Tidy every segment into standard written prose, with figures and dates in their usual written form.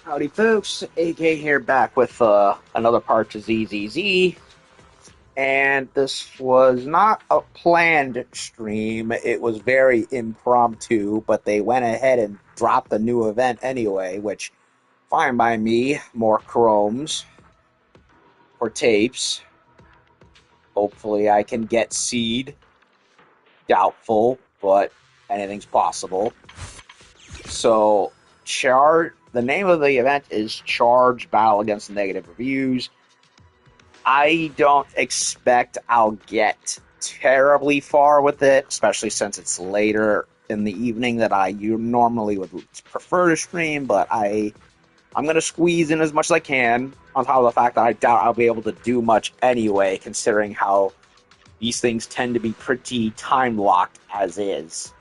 Howdy folks, AK here back with another part to ZZZ, and this was not a planned stream, it was very impromptu, but they went ahead and dropped the new event anyway, which, fine by me, more chromes for tapes, hopefully I can get seed, doubtful, but anything's possible. So, the name of the event is Charge Battle Against Negative Reviews. I don't expect I'll get terribly far with it, especially since it's later in the evening that I normally would prefer to stream, but I'm going to squeeze in as much as I can, on top of the fact that I doubt I'll be able to do much anyway, considering how these things tend to be pretty time-locked as is.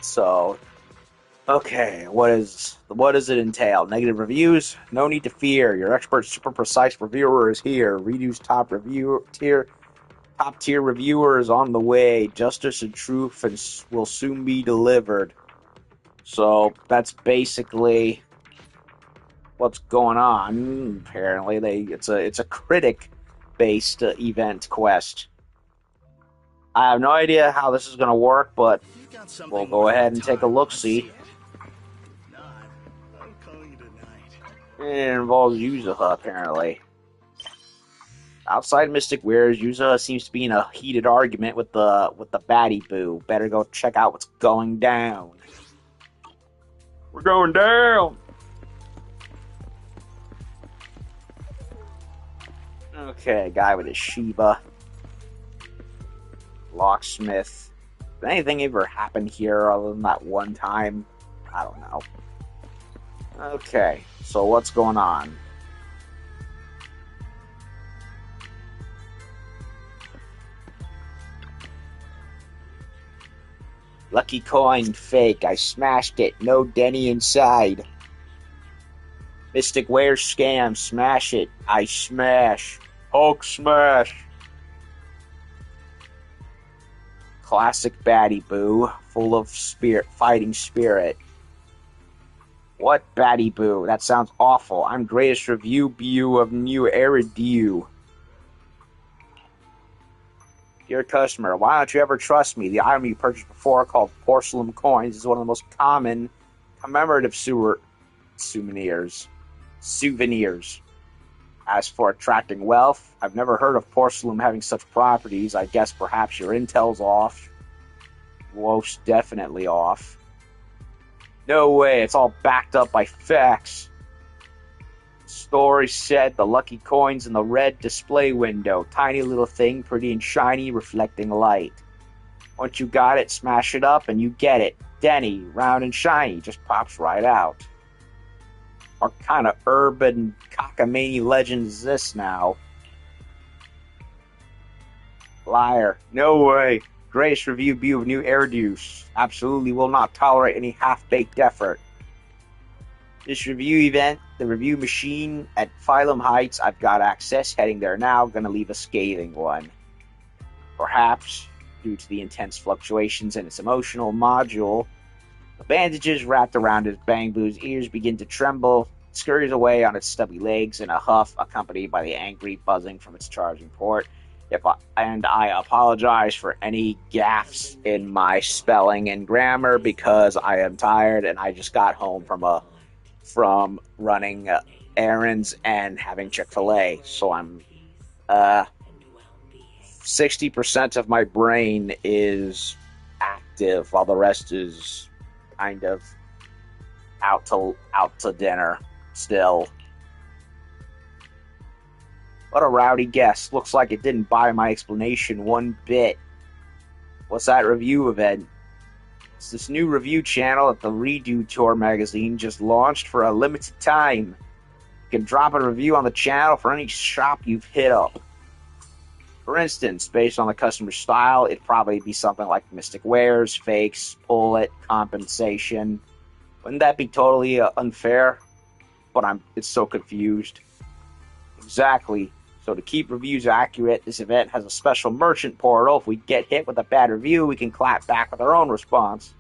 So, okay, what does it entail? Negative reviews? No need to fear. Your expert, super precise reviewer is here. Redo's top tier reviewer is on the way. Justice and truth will soon be delivered. So that's basically what's going on. Apparently, it's a critic based event quest. I have no idea how this is going to work, but we'll go ahead and take a look-see. It involves Yuzuha, apparently. Outside Mystic Wares, Yuzuha seems to be in a heated argument with the baddie boo. Better go check out what's going down. We're going down! Okay, guy with his Shiba. Locksmith. Did anything ever happen here other than that one time? I don't know. Okay, so what's going on? Lucky coin fake. I smashed it. No Denny inside. Mystic Ware scam. Smash it. I smash. Hulk smash. Classic baddie boo. Full of fighting spirit. What baddie boo? That sounds awful. I'm greatest review bu of new Eridu. Dear customer, why don't you ever trust me? The item you purchased before, called porcelain coins, is one of the most common commemorative souvenirs. As for attracting wealth, I've never heard of porcelain having such properties. I guess perhaps your intel's off. Most definitely off. No way, it's all backed up by facts. Story said the lucky coin's in the red display window. Tiny little thing, pretty and shiny, reflecting light. Once you got it, smash it up and you get it. Denny, round and shiny, just pops right out. What kind of urban cockamamie legend is this now? Liar. No way. Greatest review view of new Eridu. Absolutely will not tolerate any half-baked effort. This review event, the review machine at Phylum Heights, I've got access, heading there now, gonna leave a scathing one. Perhaps, due to the intense fluctuations in its emotional module, the bandages wrapped around his Bang Boo's ears begin to tremble, it scurries away on its stubby legs in a huff, accompanied by the angry buzzing from its charging port. I apologize for any gaffes in my spelling and grammar because I am tired and I just got home from running errands and having Chick-fil-A. So I'm 60% of my brain is active while the rest is kind of out to dinner still. What a rowdy guest. Looks like it didn't buy my explanation one bit. What's that review event? It's this new review channel that the Redo Tour magazine just launched for a limited time. You can drop a review on the channel for any shop you've hit up. For instance, based on the customer style, it'd probably be something like Mystic Wares, Fakes, Pull It, Compensation. Wouldn't that be totally unfair? But it's so confused. Exactly. So to keep reviews accurate, this event has a special merchant portal. If we get hit with a bad review, we can clap back with our own response.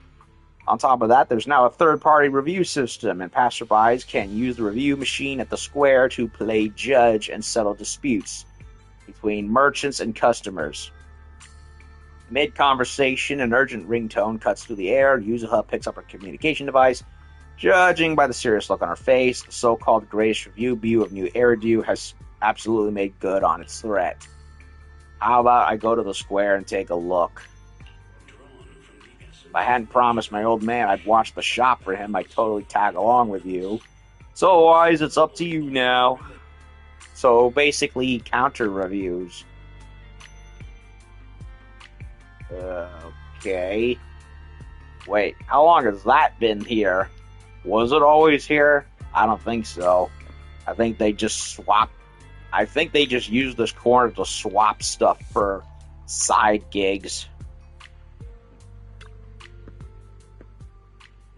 On top of that, there's now a third-party review system, and passerbys can use the review machine at the square to play judge and settle disputes between merchants and customers. Mid-conversation, an urgent ringtone cuts through the air. User Hub picks up her communication device. Judging by the serious look on her face, the so-called greatest review view of New Eridu has absolutely made good on its threat. How about I go to the square and take a look? If I hadn't promised my old man I'd watch the shop for him, I'd totally tag along with you. So, Wise, it's up to you now. So, basically, counter reviews. Okay. Wait, how long has that been here? Was it always here? I don't think so. I think they just used this corner to swap stuff for side gigs.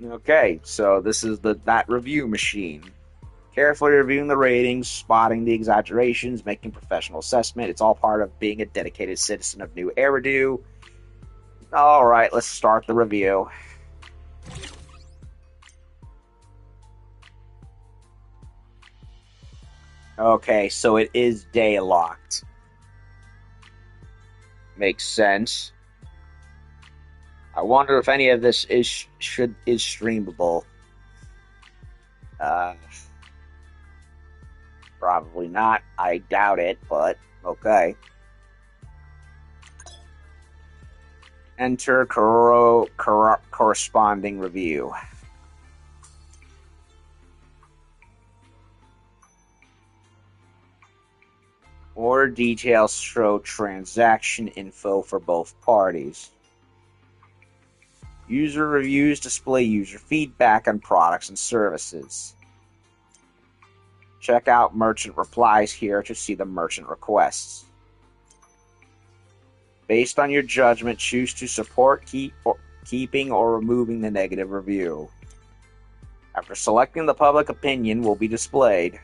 Okay, so this is that review machine. Carefully reviewing the ratings, spotting the exaggerations, making professional assessment. It's all part of being a dedicated citizen of New Eridu. Alright, let's start the review. Okay, so it is day locked. Makes sense. I wonder if any of this is streamable. Probably not. I doubt it, but okay. Enter corresponding review. Order details show transaction info for both parties. User reviews display user feedback on products and services. Check out merchant replies here to see the merchant requests. Based on your judgment, choose to support, keeping, or removing the negative review. After selecting, the public opinion will be displayed.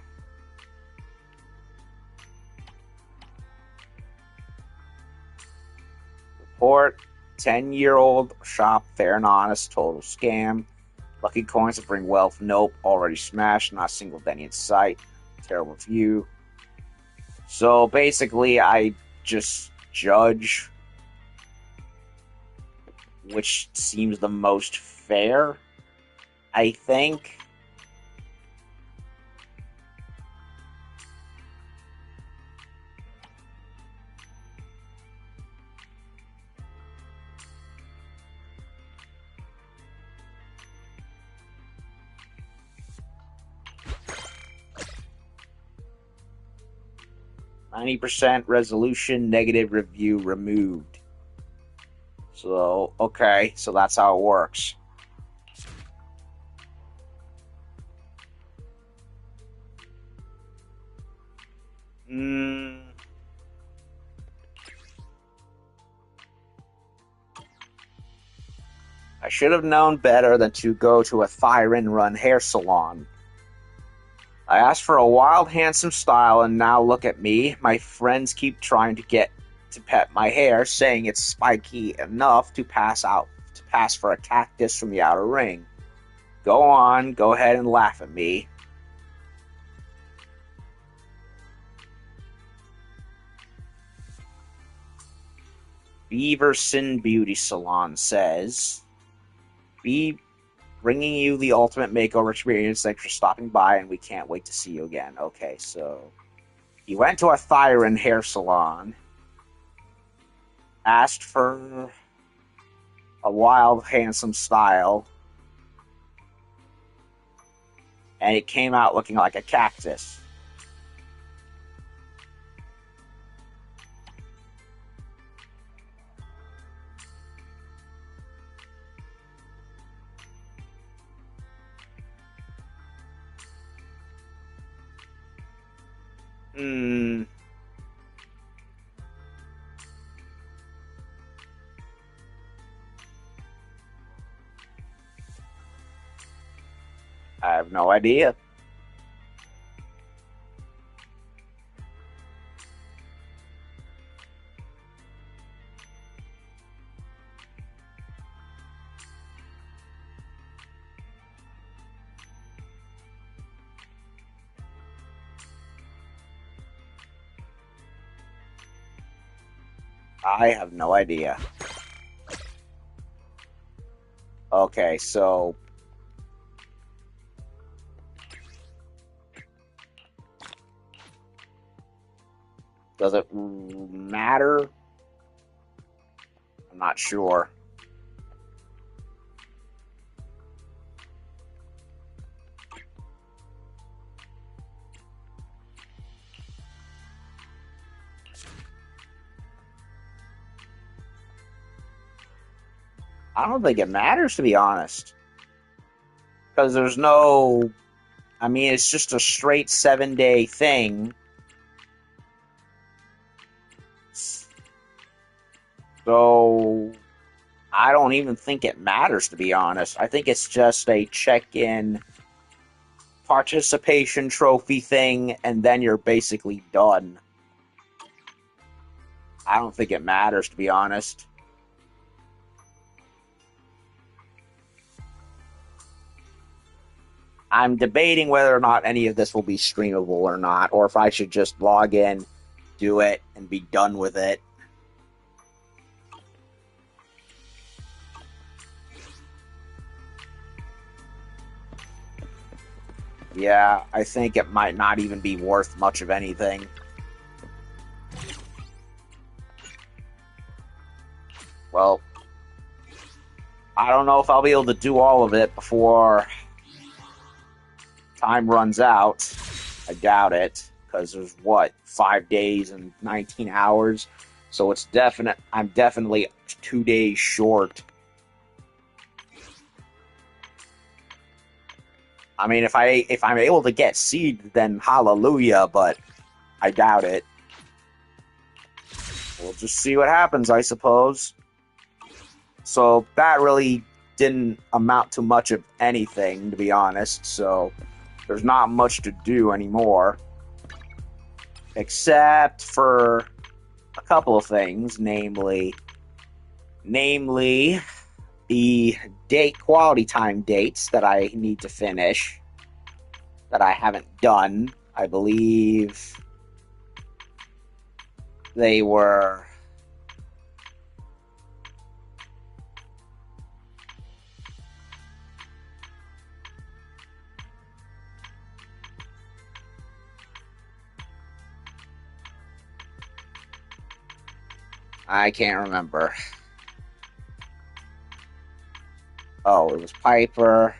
Report: 10-year-old shop, fair and honest, total scam. Lucky coins that bring wealth, nope. Already smashed, not a single penny in sight. Terrible view. So basically, I just judge which seems the most fair, I think. %, resolution, negative review removed. So, okay, so that's how it works. I should have known better than to go to a Thyron-run hair salon. I asked for a wild, handsome style, and now look at me. My friends keep trying to get to pet my hair, saying it's spiky enough to pass for a cactus from the outer ring. Go on, go ahead and laugh at me. Beaverson Beauty Salon says, "Be bringing you the ultimate makeover experience. Thanks for stopping by, and we can't wait to see you again." Okay, so you went to a Thyron hair salon, asked for a wild, handsome style, and it came out looking like a cactus. I have no idea. I have no idea. Okay, so does it matter? I'm not sure. I don't think it matters, to be honest. Because there's no. I mean, it's just a straight 7-day thing. So I don't even think it matters, to be honest. I think it's just a check-in participation trophy thing, and then you're basically done. I don't think it matters, to be honest. I'm debating whether or not any of this will be streamable or not, or if I should just log in, do it, and be done with it. Yeah, I think it might not even be worth much of anything. Well, I don't know if I'll be able to do all of it before time runs out. I doubt it, because there's, 5 days and 19 hours? So it's definite. I'm definitely 2 days short. I mean, if I'm able to get seed, then hallelujah, but I doubt it. We'll just see what happens, I suppose. So that really didn't amount to much of anything, to be honest. So there's not much to do anymore, except for a couple of things, namely the quality time dates that I need to finish that I haven't done. I believe they were I can't remember. Oh, it was Piper.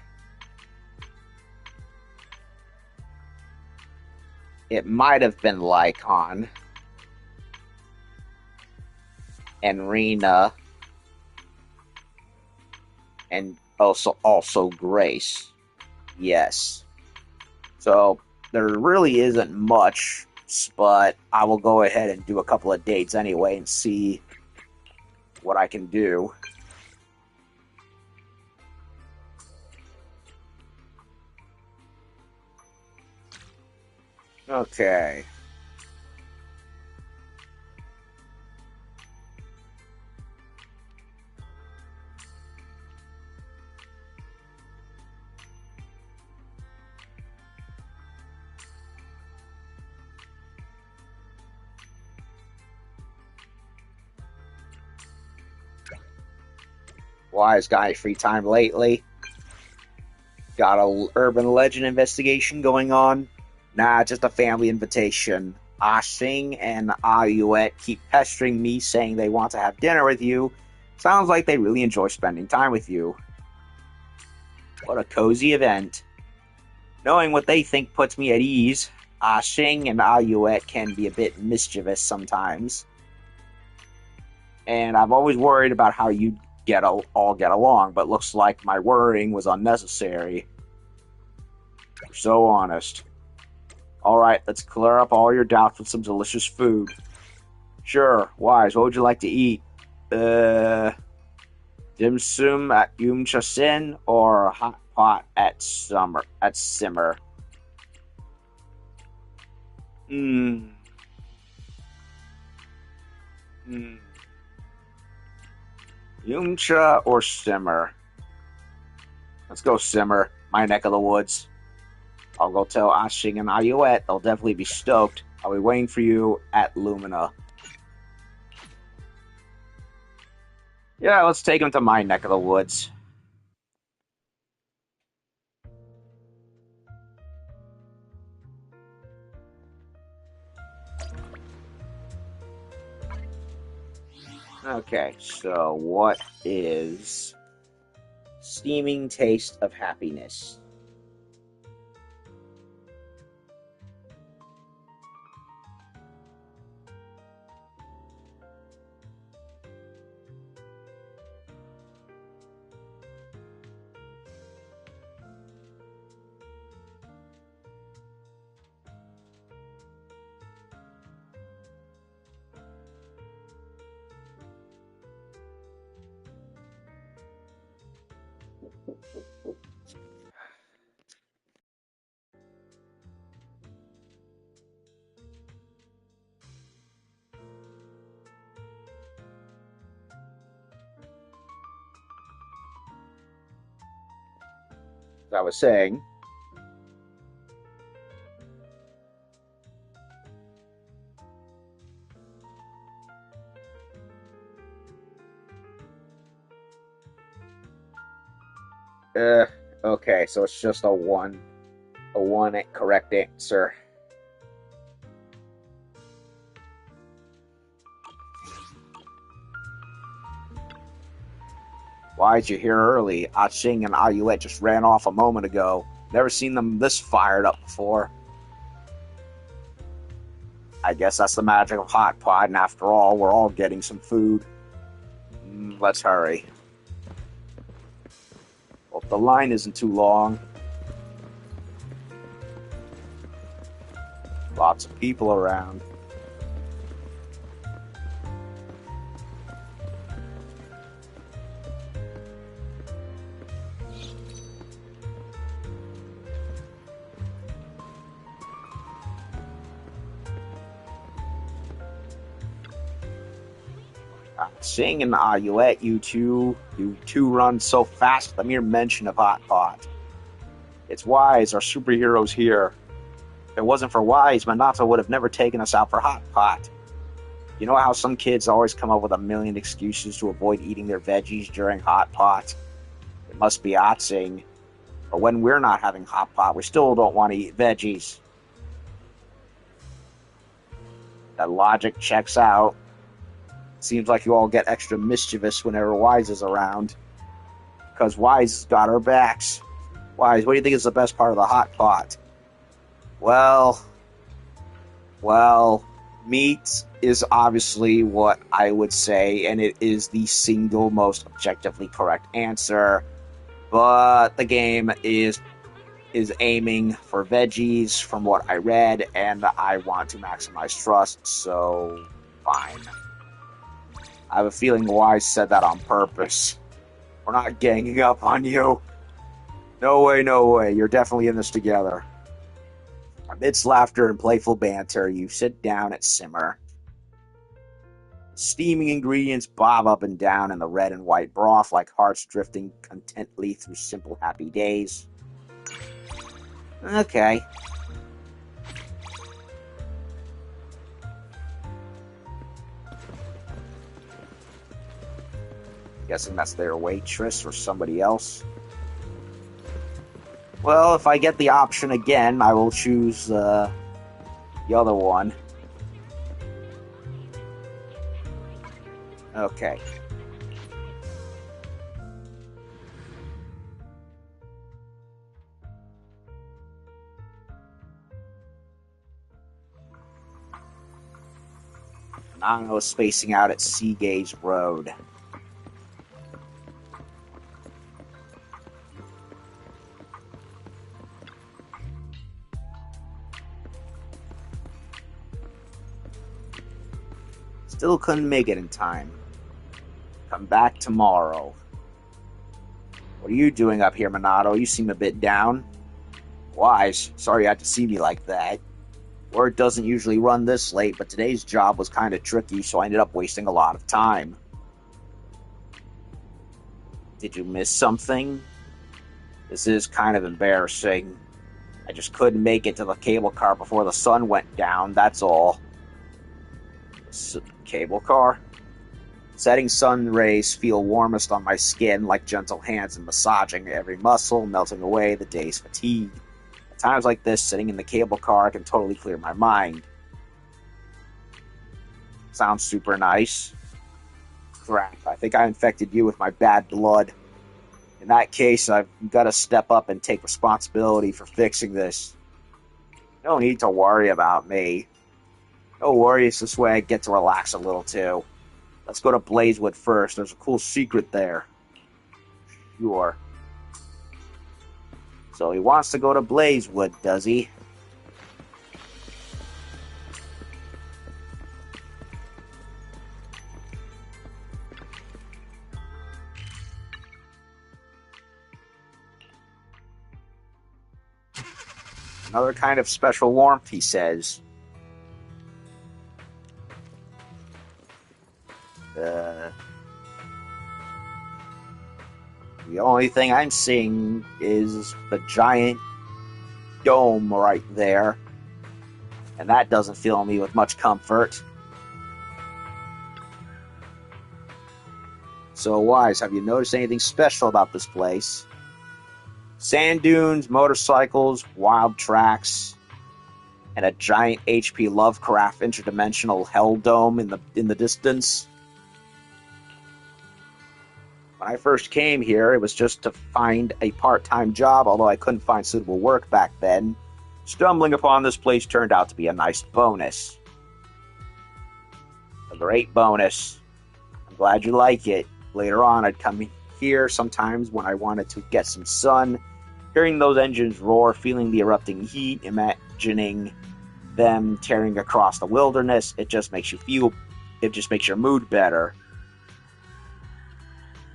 It might have been Lycon and Rena, and also Grace. Yes. So there really isn't much, but I will go ahead and do a couple of dates anyway and see what I can do. Okay. Wise guy free time lately. Got a urban legend investigation going on. Nah, just a family invitation. Ah Sing and Ah Yuet keep pestering me, saying they want to have dinner with you. Sounds like they really enjoy spending time with you. What a cozy event. Knowing what they think puts me at ease. Ah Sing and Ah Yuet can be a bit mischievous sometimes. And I've always worried about how you all get along, but looks like my worrying was unnecessary. You're so honest. Alright, let's clear up all your doubts with some delicious food. Sure, Wise, what would you like to eat? Dim sum at Yum Chasin or hot pot at Simmer? Mmm. Mmm. Yumcha or Simmer? Let's go Simmer, my neck of the woods. I'll go tell Ashing and Ayuet. They'll definitely be stoked. I'll be waiting for you at Lumina. Yeah, let's take him to my neck of the woods. Okay, so what is steaming taste of happiness? As I was saying, uh, okay, so it's just a one correct answer. Why'd you here early? Ah Ching and Ayuet just ran off a moment ago. Never seen them this fired up before. I guess that's the magic of Hot Pot, and after all, we're all getting some food. Let's hurry. Hope the line isn't too long. Lots of people around. Sing and Ayuet, you two run so fast at the mere mention of Hot Pot. It's Wise, our superheroes here. If it wasn't for Wise, Minato would have never taken us out for Hot Pot. You know how some kids always come up with a million excuses to avoid eating their veggies during Hot Pot? It must be Atsing. But when we're not having Hot Pot, we still don't want to eat veggies. That logic checks out. Seems like you all get extra mischievous whenever Wise is around. Because Wise has got our backs. Wise, what do you think is the best part of the Hot Pot? Well, meat is obviously what I would say, and it is the single most objectively correct answer. But the game is aiming for veggies from what I read, and I want to maximize trust, so fine. I have a feeling Wise said that on purpose. We're not ganging up on you. No way, no way. You're definitely in this together. Amidst laughter and playful banter, you sit down and simmer. Steaming ingredients bob up and down in the red and white broth like hearts drifting contently through simple happy days. Okay. Guessing that's their waitress or somebody else. Well, if I get the option again, I will choose the other one. Okay. Nano spacing out at Seagate Road. Still couldn't make it in time. Come back tomorrow. What are you doing up here, Minato? You seem a bit down. Wise, sorry you had to see me like that. Work doesn't usually run this late, but today's job was kind of tricky, so I ended up wasting a lot of time. Did you miss something? This is kind of embarrassing. I just couldn't make it to the cable car before the sun went down, that's all. Cable car? Setting sun rays feel warmest on my skin like gentle hands and massaging every muscle, melting away the day's fatigue. At times like this, sitting in the cable car can totally clear my mind. Sounds super nice. Crap, I think I infected you with my bad blood. In that case, I've got to step up and take responsibility for fixing this. No need to worry about me. No worries, this way I get to relax a little too. Let's go to Blazewood first. There's a cool secret there. Sure. So he wants to go to Blazewood, does he? Another kind of special warmth, he says. The only thing I'm seeing is the giant dome right there. And that doesn't fill me with much comfort. So, Wise, have you noticed anything special about this place? Sand dunes, motorcycles, wild tracks, and a giant H.P. Lovecraft interdimensional hell dome in the distance. When I first came here, it was just to find a part-time job, although I couldn't find suitable work back then. Stumbling upon this place turned out to be a nice bonus. A great bonus. I'm glad you like it. Later on, I'd come here sometimes when I wanted to get some sun, hearing those engines roar, feeling the erupting heat, imagining them tearing across the wilderness. It just makes your mood better.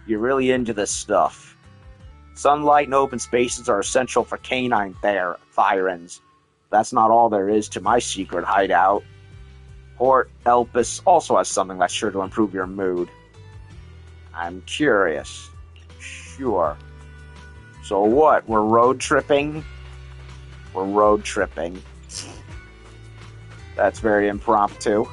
You're really into this stuff. Sunlight and open spaces are essential for canine thyrans. That's not all there is to my secret hideout. Port Elpis also has something that's sure to improve your mood. I'm curious. Sure. So what? We're road tripping? We're road tripping. That's very impromptu.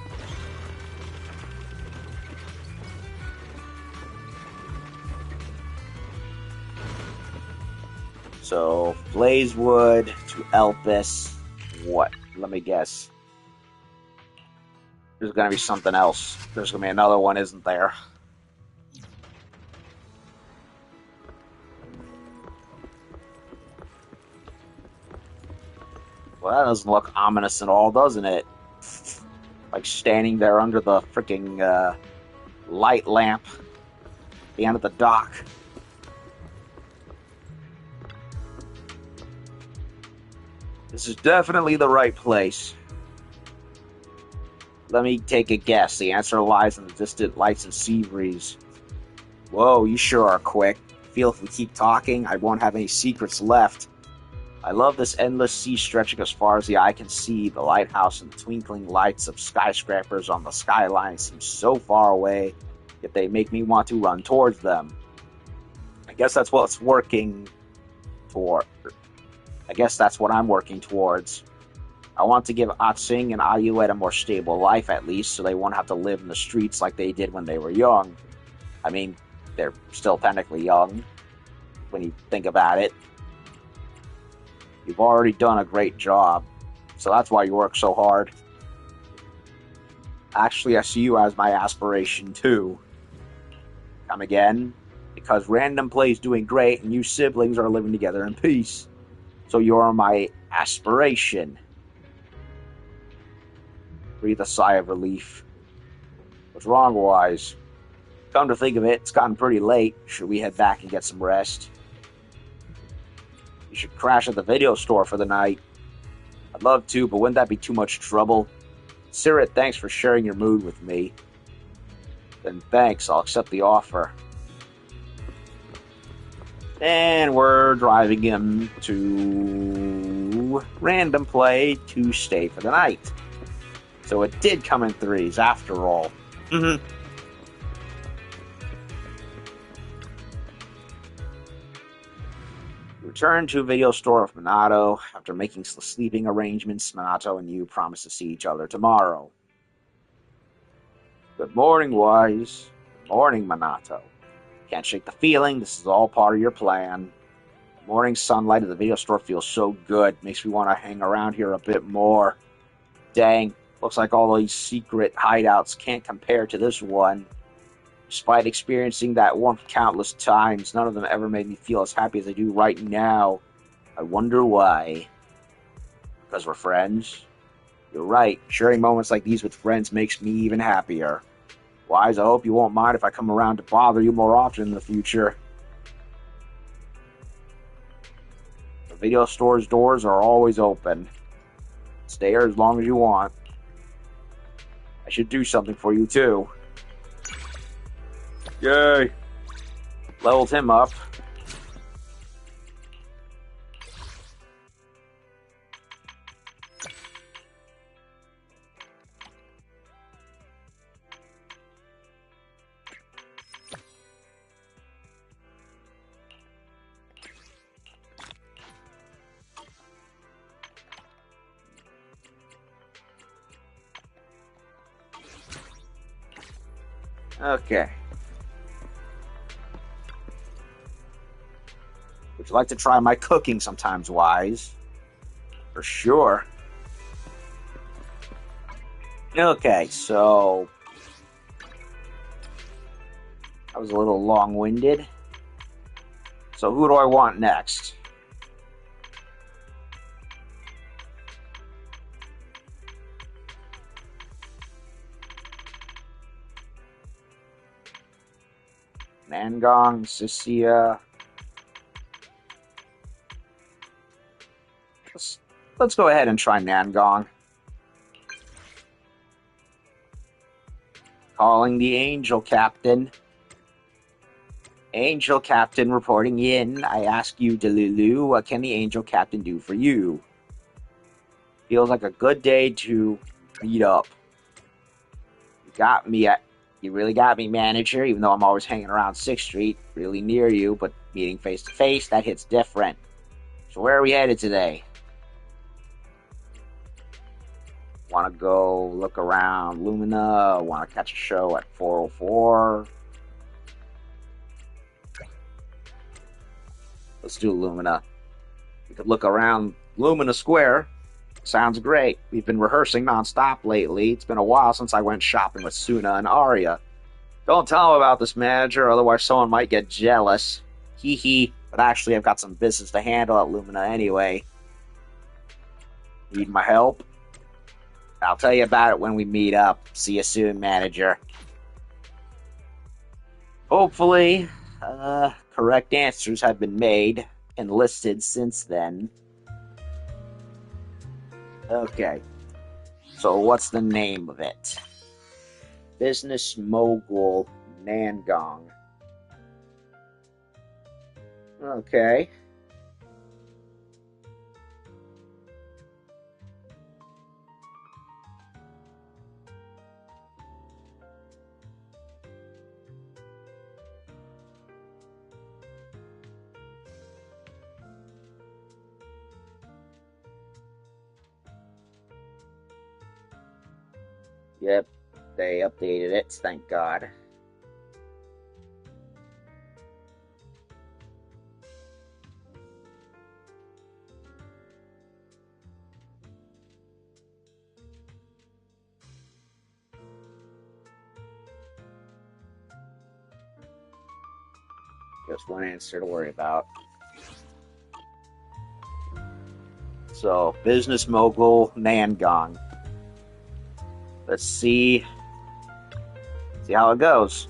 So, Blazewood to Elpis. What? Let me guess. There's gonna be something else. There's gonna be another one, isn't there? Well, that doesn't look ominous at all, doesn't it? Like standing there under the freaking light lamp at the end of the dock. This is definitely the right place. Let me take a guess. The answer lies in the distant lights and sea breeze. Whoa, you sure are quick. Feel if we keep talking, I won't have any secrets left. I love this endless sea stretching as far as the eye can see. The lighthouse and the twinkling lights of skyscrapers on the skyline seem so far away, yet they make me want to run towards them. I guess that's what I'm working towards. I want to give Atsing and Ayuet a more stable life, at least, so they won't have to live in the streets like they did when they were young. I mean, they're still technically young, when you think about it. You've already done a great job, so that's why you work so hard. Actually, I see you as my aspiration, too. Come again? Because Random Play's doing great, and you siblings are living together in peace. So you're my aspiration. Breathe a sigh of relief. What's wrong, Wise? Come to think of it, it's gotten pretty late. Should we head back and get some rest? You should crash at the video store for the night. I'd love to, but wouldn't that be too much trouble? Sirit, thanks for sharing your mood with me. Then thanks, I'll accept the offer. And we're driving him to Random Play to stay for the night. So it did come in threes, after all. Return to video store of Minato. After making sleeping arrangements, Minato and you promise to see each other tomorrow. Good morning, Wise. Morning, Minato. Can't shake the feeling. This is all part of your plan. The morning sunlight of the video store feels so good. Makes me want to hang around here a bit more. Dang, looks like all these secret hideouts can't compare to this one. Despite experiencing that warmth countless times, none of them ever made me feel as happy as I do right now. I wonder why. Because we're friends? You're right. Sharing moments like these with friends makes me even happier. Wise, I hope you won't mind if I come around to bother you more often in the future. The video store's doors are always open. Stay here as long as you want. I should do something for you, too. Yay! Leveled him up. Okay. Would you like to try my cooking sometimes, Wise? For sure. Okay, so I was a little long-winded. So who do I want next? Nangong, Sisia. Let's go ahead and try Nangong. Calling the Angel Captain. Angel Captain reporting in. I ask you, Delulu, what can the Angel Captain do for you? Feels like a good day to meet up. You really got me, manager, even though I'm always hanging around 6th Street, really near you, but meeting face to face, that hits different. So where are we headed today? Want to go look around Lumina? Want to catch a show at 404? Let's do Lumina. We could look around Lumina Square. Sounds great. We've been rehearsing nonstop lately. It's been a while since I went shopping with Suna and Arya. Don't tell them about this, manager, otherwise someone might get jealous. Hee hee. But actually, I've got some business to handle at Lumina anyway. Need my help? I'll tell you about it when we meet up. See you soon, manager. Hopefully, correct answers have been made and listed since then. Okay. So what's the name of it? Business Mogul Nangong. Okay. Yep, they updated it, thank God. Just one answer to worry about. So, Business Mogul Nangong. Let's see how it goes.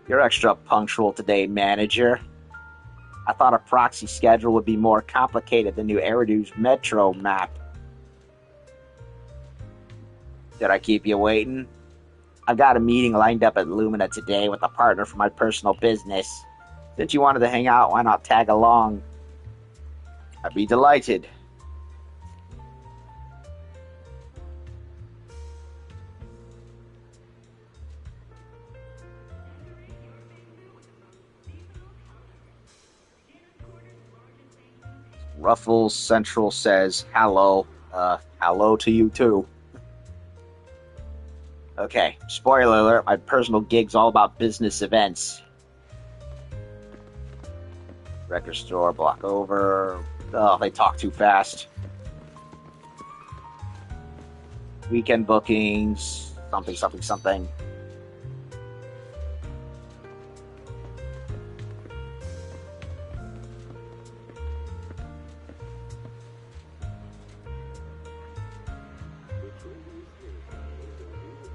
You're extra punctual today, manager. I thought a proxy schedule would be more complicated than New Eridu's metro map. Did I keep you waiting? I've got a meeting lined up at Lumina today with a partner for my personal business. Since you wanted to hang out, why not tag along? I'd be delighted. Ruffles Central says, hello. Hello to you too. Okay, spoiler alert, my personal gig's all about business events. Record store, block over. Oh, they talk too fast. Weekend bookings, something, something, something.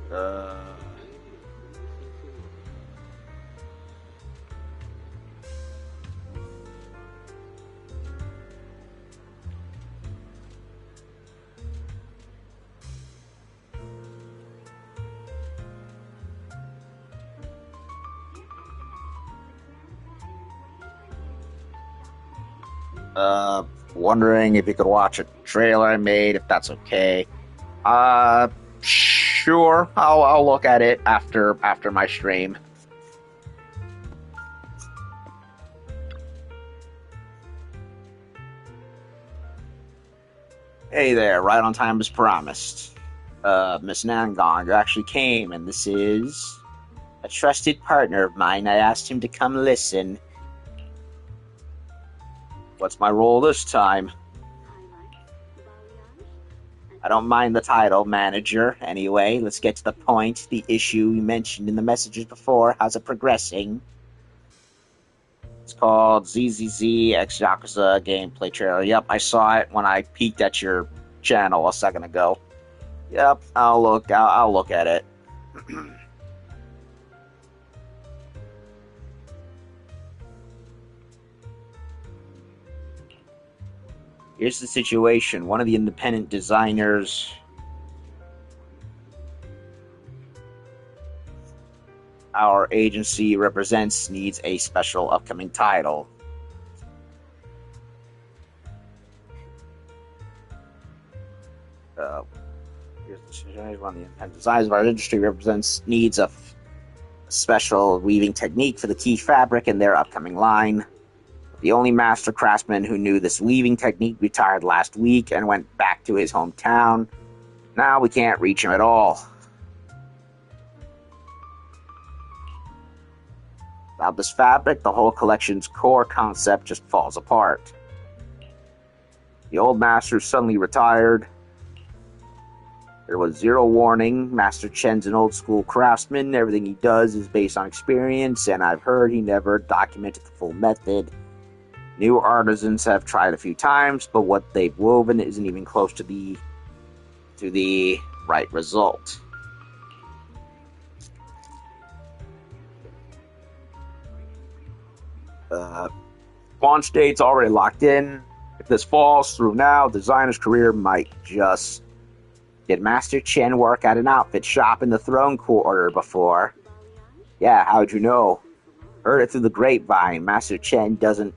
Uh, uh, Wondering if you could watch a trailer I made, if that's okay. Sure. I'll look at it after my stream. Hey there, right on time as promised. Miss Nangong actually came, and this is a trusted partner of mine. I asked him to come listen. What's my role this time? I don't mind the title, manager. Anyway, let's get to the point. The issue you mentioned in the messages before, how's it progressing? It's called ZZZ X Yakuza gameplay trailer. Yep, I saw it when I peeked at your channel a second ago. Yep, I'll look at it. Here's the situation. One of the independent designers our agency represents needs a special upcoming title. Here's the situation. One of the independent designers of our industry represents needs a special weaving technique for the key fabric in their upcoming line. The only master craftsman who knew this weaving technique retired last week and went back to his hometown. Now we can't reach him at all. Without this fabric, the whole collection's core concept just falls apart. The old master suddenly retired. There was zero warning. Master Chen's an old-school craftsman. Everything he does is based on experience, and I've heard he never documented the full method. New artisans have tried a few times, but what they've woven isn't even close to the right result. Launch date's already locked in. If this falls through now, the designer's career might just... Did Master Chen work at an outfit shop in the Throne Quarter before? Yeah, how'd you know? Heard it through the grapevine. Master Chen doesn't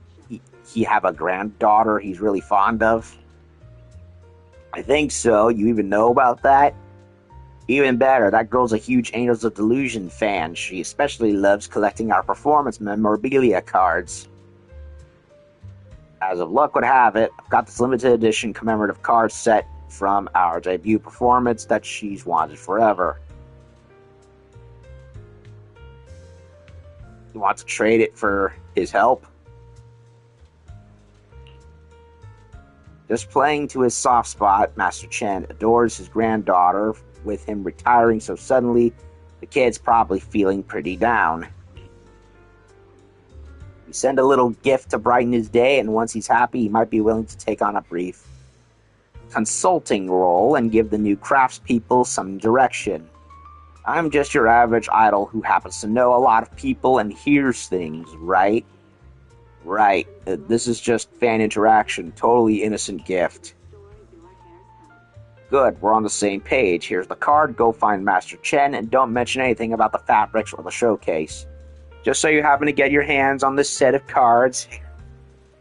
he have a granddaughter he's really fond of? I think so. You even know about that? Even better, that girl's a huge Angels of Delusion fan. She especially loves collecting our performance memorabilia cards. As of luck would have it, I've got this limited edition commemorative card set from our debut performance that she's wanted forever. You want to trade it for his help? Just playing to his soft spot, Master Chen adores his granddaughter. With him retiring so suddenly, the kid's probably feeling pretty down. You send a little gift to brighten his day, and once he's happy, he might be willing to take on a brief consulting role and give the new craftspeople some direction. I'm just your average idol who happens to know a lot of people and hears things, right? Right. This is just fan interaction, totally innocent gift. Good, we're on the same page. Here's the card, go find Master Chen, and don't mention anything about the fabrics or the showcase. Just so you happen to get your hands on this set of cards.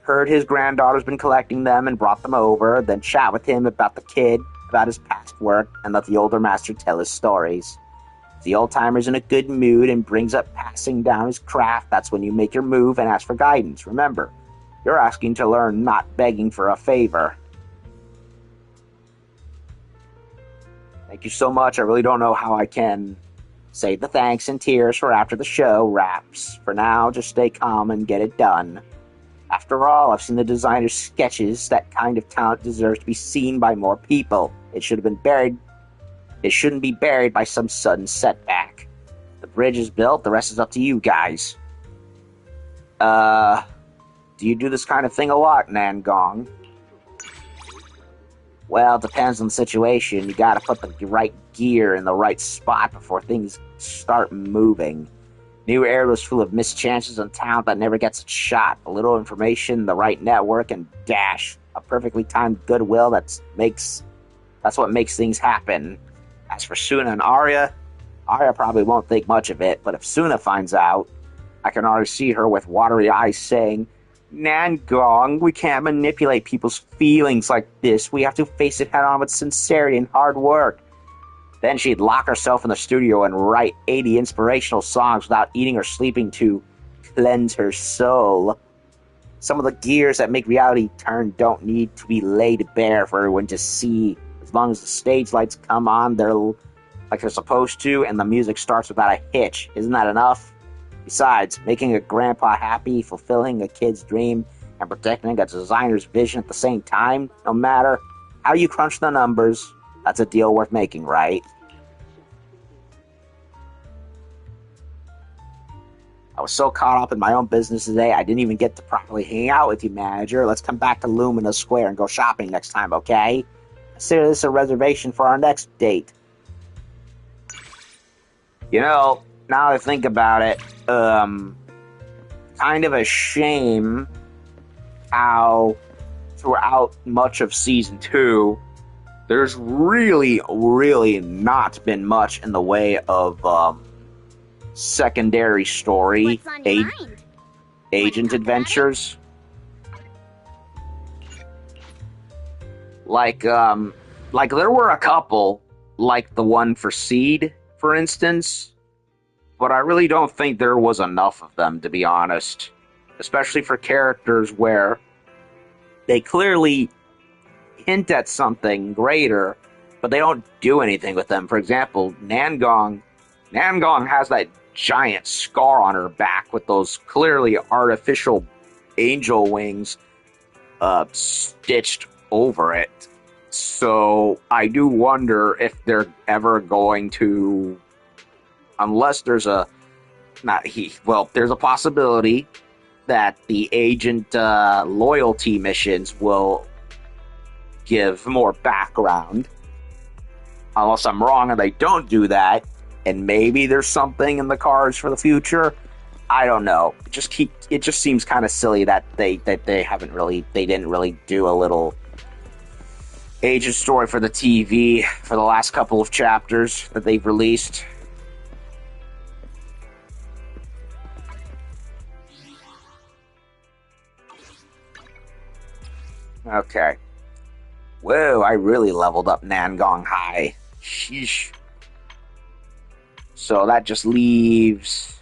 Heard his granddaughter's been collecting them and brought them over, then chat with him about the kid, about his past work, and let the older master tell his stories. If the old-timer's in a good mood and brings up passing down his craft, that's when you make your move and ask for guidance. Remember, you're asking to learn, not begging for a favor. Thank you so much. I really don't know how I can Save the thanks and tears for after the show wraps. For now, just stay calm and get it done. After all, I've seen the designer's sketches. That kind of talent deserves to be seen by more people. It should have been buried. It shouldn't be buried by some sudden setback. The bridge is built, the rest is up to you guys. Do you do this kind of thing a lot, Nangong? Well, it depends on the situation. You gotta put the right gear in the right spot before things start moving. New Era was full of missed chances and talent that never gets a shot. A little information, the right network, and dash. A perfectly timed goodwill that's what makes things happen. As for Suna and Arya probably won't think much of it, but if Suna finds out, I can already see her with watery eyes saying, Nangong, we can't manipulate people's feelings like this. We have to face it head on with sincerity and hard work. Then she'd lock herself in the studio and write 80 inspirational songs without eating or sleeping to cleanse her soul. Some of the gears that make reality turn don't need to be laid bare for everyone to see. As long as the stage lights come on, they're like they're supposed to, and the music starts without a hitch. Isn't that enough? Besides, making a grandpa happy, fulfilling a kid's dream, and protecting a designer's vision at the same time, no matter how you crunch the numbers, that's a deal worth making, right? I was so caught up in my own business today, I didn't even get to properly hang out with you, manager. Let's come back to Lumina Square and go shopping next time, okay? Consider this a reservation for our next date. You know, now that I think about it, kind of a shame how throughout much of Season 2, there's really, really not been much in the way of, secondary story, agent adventures. Like there were a couple, like the one for Seed, for instance, but I really don't think there was enough of them, to be honest. Especially for characters where they clearly hint at something greater, but they don't do anything with them. For example, Nangong has that giant scar on her back with those clearly artificial angel wings stitched over it. So I do wonder if they're ever going to, unless there's there's a possibility that the agent loyalty missions will give more background. Unless I'm wrong and they don't do that, and maybe there's something in the cards for the future. I don't know. It just seems kind of silly that they didn't really do a little agent story for the TV for the last couple of chapters that they've released. Okay. Whoa, I really leveled up Nangong high. Sheesh. So that just leaves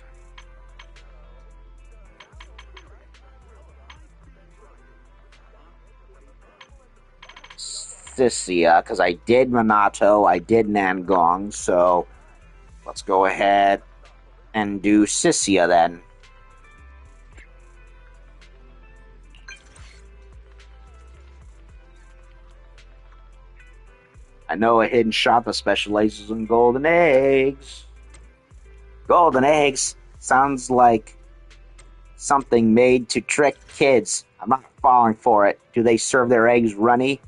Sissia, because I did Minato, I did Nangong, so let's go ahead and do Sissia then. I know a hidden shop that specializes in golden eggs. Golden eggs sounds like something made to trick kids. I'm not falling for it. Do they serve their eggs runny?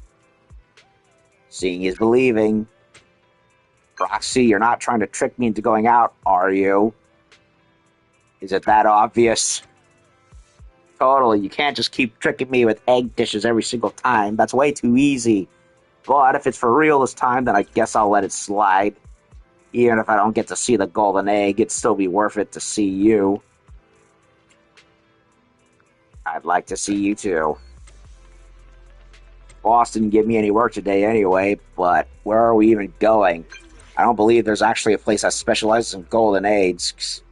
Seeing is believing. Roxy, you're not trying to trick me into going out, are you? Is it that obvious? Totally, you can't just keep tricking me with egg dishes every single time. That's way too easy. But if it's for real this time, then I guess I'll let it slide. Even if I don't get to see the golden egg, it'd still be worth it to see you. I'd like to see you too. Boss didn't give me any work today anyway, but where are we even going? I don't believe there's actually a place that specializes in golden eggs.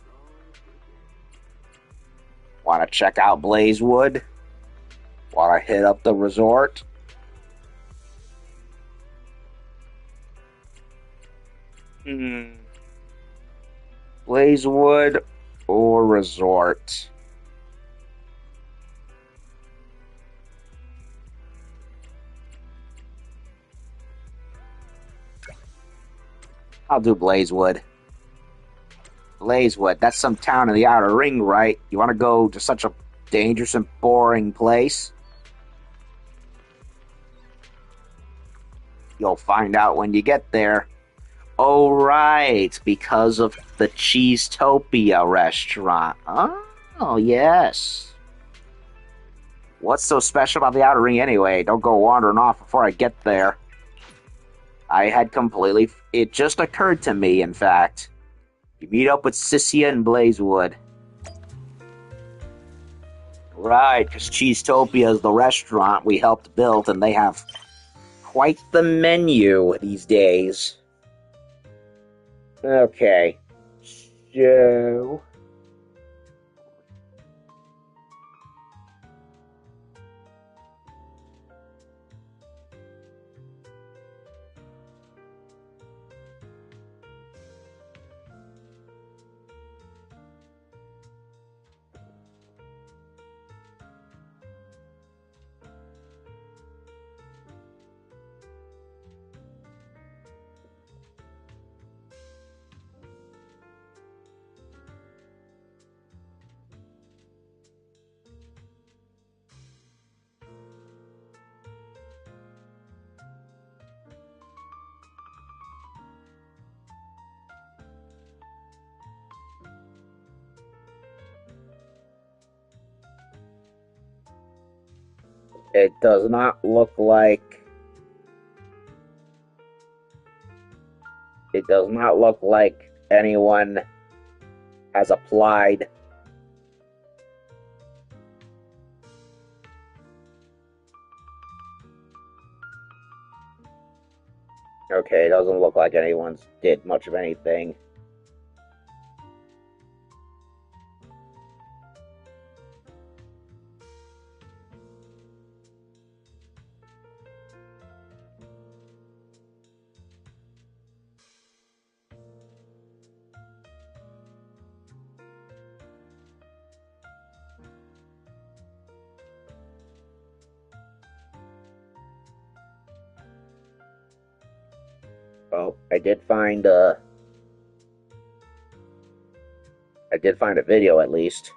Want to check out Blazewood? Want to hit up the resort? Blazewood or Resort? I'll do Blazewood. Blazewood, that's some town in the Outer Ring, right? You want to go to such a dangerous and boring place? You'll find out when you get there. Oh, right, because of the Cheesetopia restaurant. Oh, yes. What's so special about the Outer Ring anyway? Don't go wandering off before I get there. I had completely... It just occurred to me, in fact. You meet up with Sissia and Blazewood. Right, because Cheesetopia is the restaurant we helped build, and they have quite the menu these days. Okay. So... It does not look like... It does not look like anyone has applied. Okay, it doesn't look like anyone's did much of anything. Oh, I did find a video at least.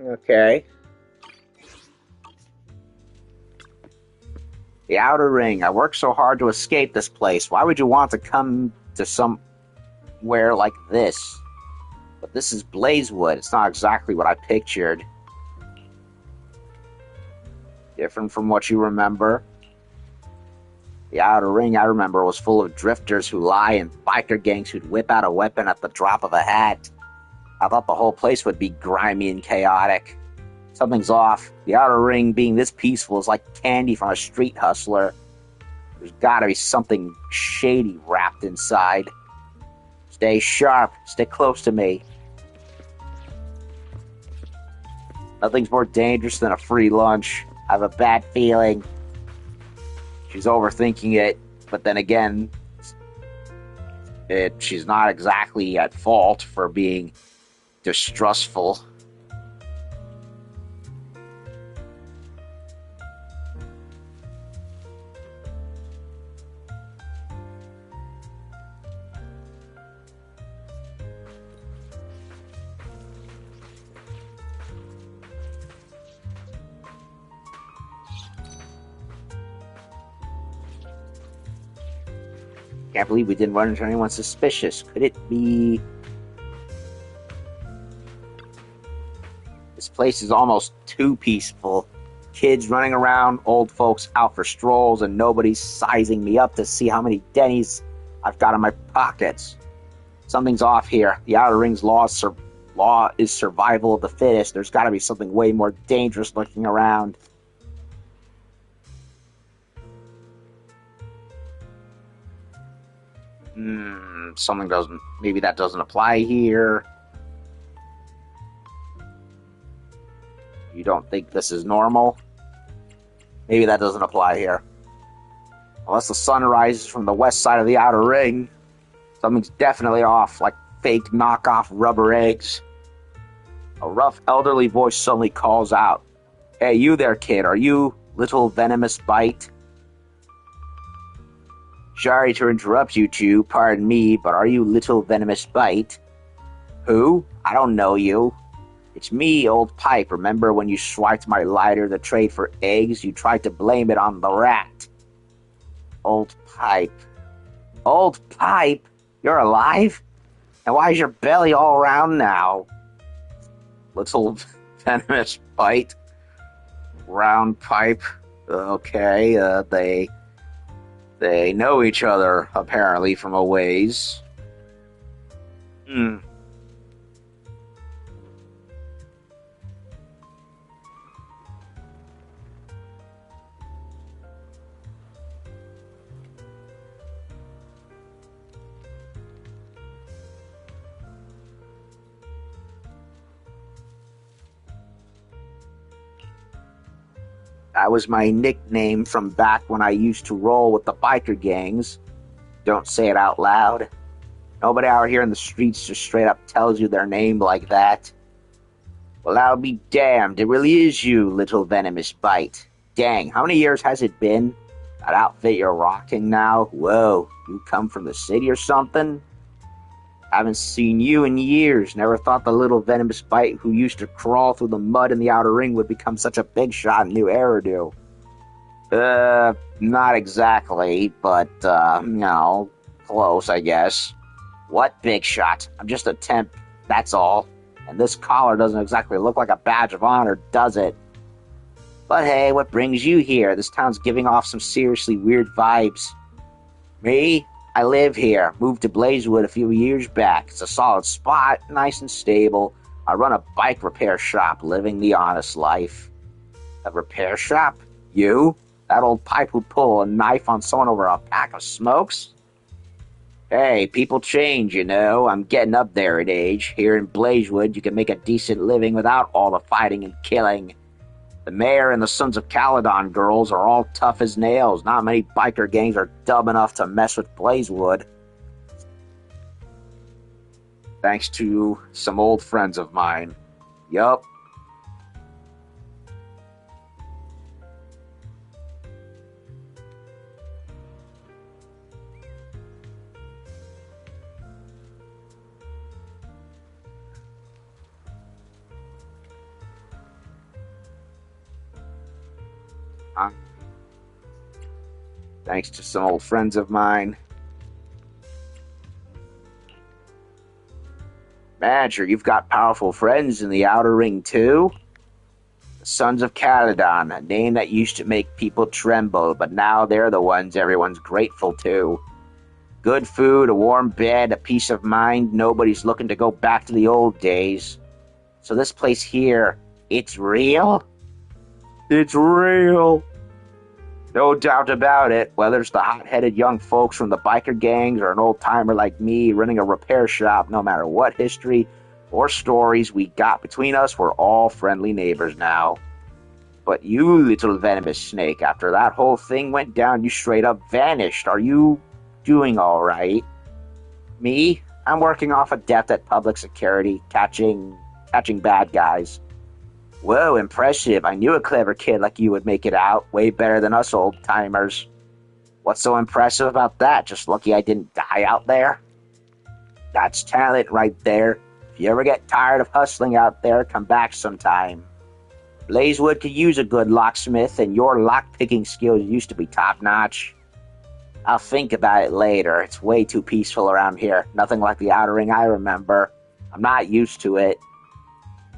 Okay. The Outer Ring. I worked so hard to escape this place. Why would you want to come to somewhere like this? But this is Blazewood. It's not exactly what I pictured. Different from what you remember. The Outer Ring, I remember, was full of drifters who lie and biker gangs who'd whip out a weapon at the drop of a hat. I thought the whole place would be grimy and chaotic. Something's off. The Outer Ring being this peaceful is like candy from a street hustler. There's gotta be something shady wrapped inside. Stay sharp. Stay close to me. Nothing's more dangerous than a free lunch. I have a bad feeling. She's overthinking it, but then again, she's not exactly at fault for being distrustful. Can't believe we didn't run into anyone suspicious. Could it be... This place is almost too peaceful. Kids running around, old folks out for strolls, and nobody's sizing me up to see how many Denny's I've got in my pockets. Something's off here. The Outer Ring's laws law is survival of the fittest, there's got to be something way more dangerous lurking around. Something doesn't... Maybe that doesn't apply here. You don't think this is normal? Maybe that doesn't apply here. Unless the sun rises from the west side of the outer ring, something's definitely off, like fake knockoff rubber eggs. A rough elderly voice suddenly calls out, "Hey, you there, kid, are you little venomous bite?" "Sorry to interrupt you two, pardon me, but are you little venomous bite?" "Who? I don't know you." "It's me, old Pipe. Remember when you swiped my lighter to trade for eggs? You tried to blame it on the rat." Old Pipe. Old Pipe? You're alive? And why is your belly all round now? Little venomous bite. Round Pipe. Okay, they know each other, apparently, from a ways. That was my nickname from back when I used to roll with the biker gangs. Don't say it out loud. Nobody out here in the streets just straight up tells you their name like that. Well, I'll be damned. It really is you, little venomous bite. Dang, how many years has it been? That outfit you're rocking now? Whoa, you come from the city or something? Haven't seen you in years. Never thought the little venomous bite who used to crawl through the mud in the outer ring would become such a big shot in New Eridu. Not exactly, but, close, I guess. What big shot? I'm just a temp, that's all. And this collar doesn't exactly look like a badge of honor, does it? But hey, what brings you here? This town's giving off some seriously weird vibes. Me? I live here. Moved to Blazewood a few years back. It's a solid spot, nice and stable. I run a bike repair shop, living the honest life. A repair shop? You? That old Pipe who'd pull a knife on someone over a pack of smokes? Hey, people change, you know. I'm getting up there in age. Here in Blazewood, you can make a decent living without all the fighting and killing. The mayor and the Sons of Caledon girls are all tough as nails. Not many biker gangs are dumb enough to mess with Blazewood. Thanks to some old friends of mine. Yup. Thanks to some old friends of mine. Manager, you've got powerful friends in the Outer Ring, too? The Sons of Caledon, a name that used to make people tremble, but now they're the ones everyone's grateful to. Good food, a warm bed, a peace of mind. Nobody's looking to go back to the old days. So this place here, it's real? It's real. No doubt about it, whether it's the hot-headed young folks from the biker gangs or an old-timer like me running a repair shop, no matter what history or stories we got between us, we're all friendly neighbors now. But you, little venomous snake, after that whole thing went down, you straight up vanished. Are you doing all right? Me? I'm working off a depth at public security, catching bad guys. Whoa, impressive. I knew a clever kid like you would make it out. Way better than us old-timers. What's so impressive about that? Just lucky I didn't die out there? That's talent right there. If you ever get tired of hustling out there, come back sometime. Blazewood could use a good locksmith, and your lock-picking skills used to be top-notch. I'll think about it later. It's way too peaceful around here. Nothing like the Outer Ring I remember. I'm not used to it.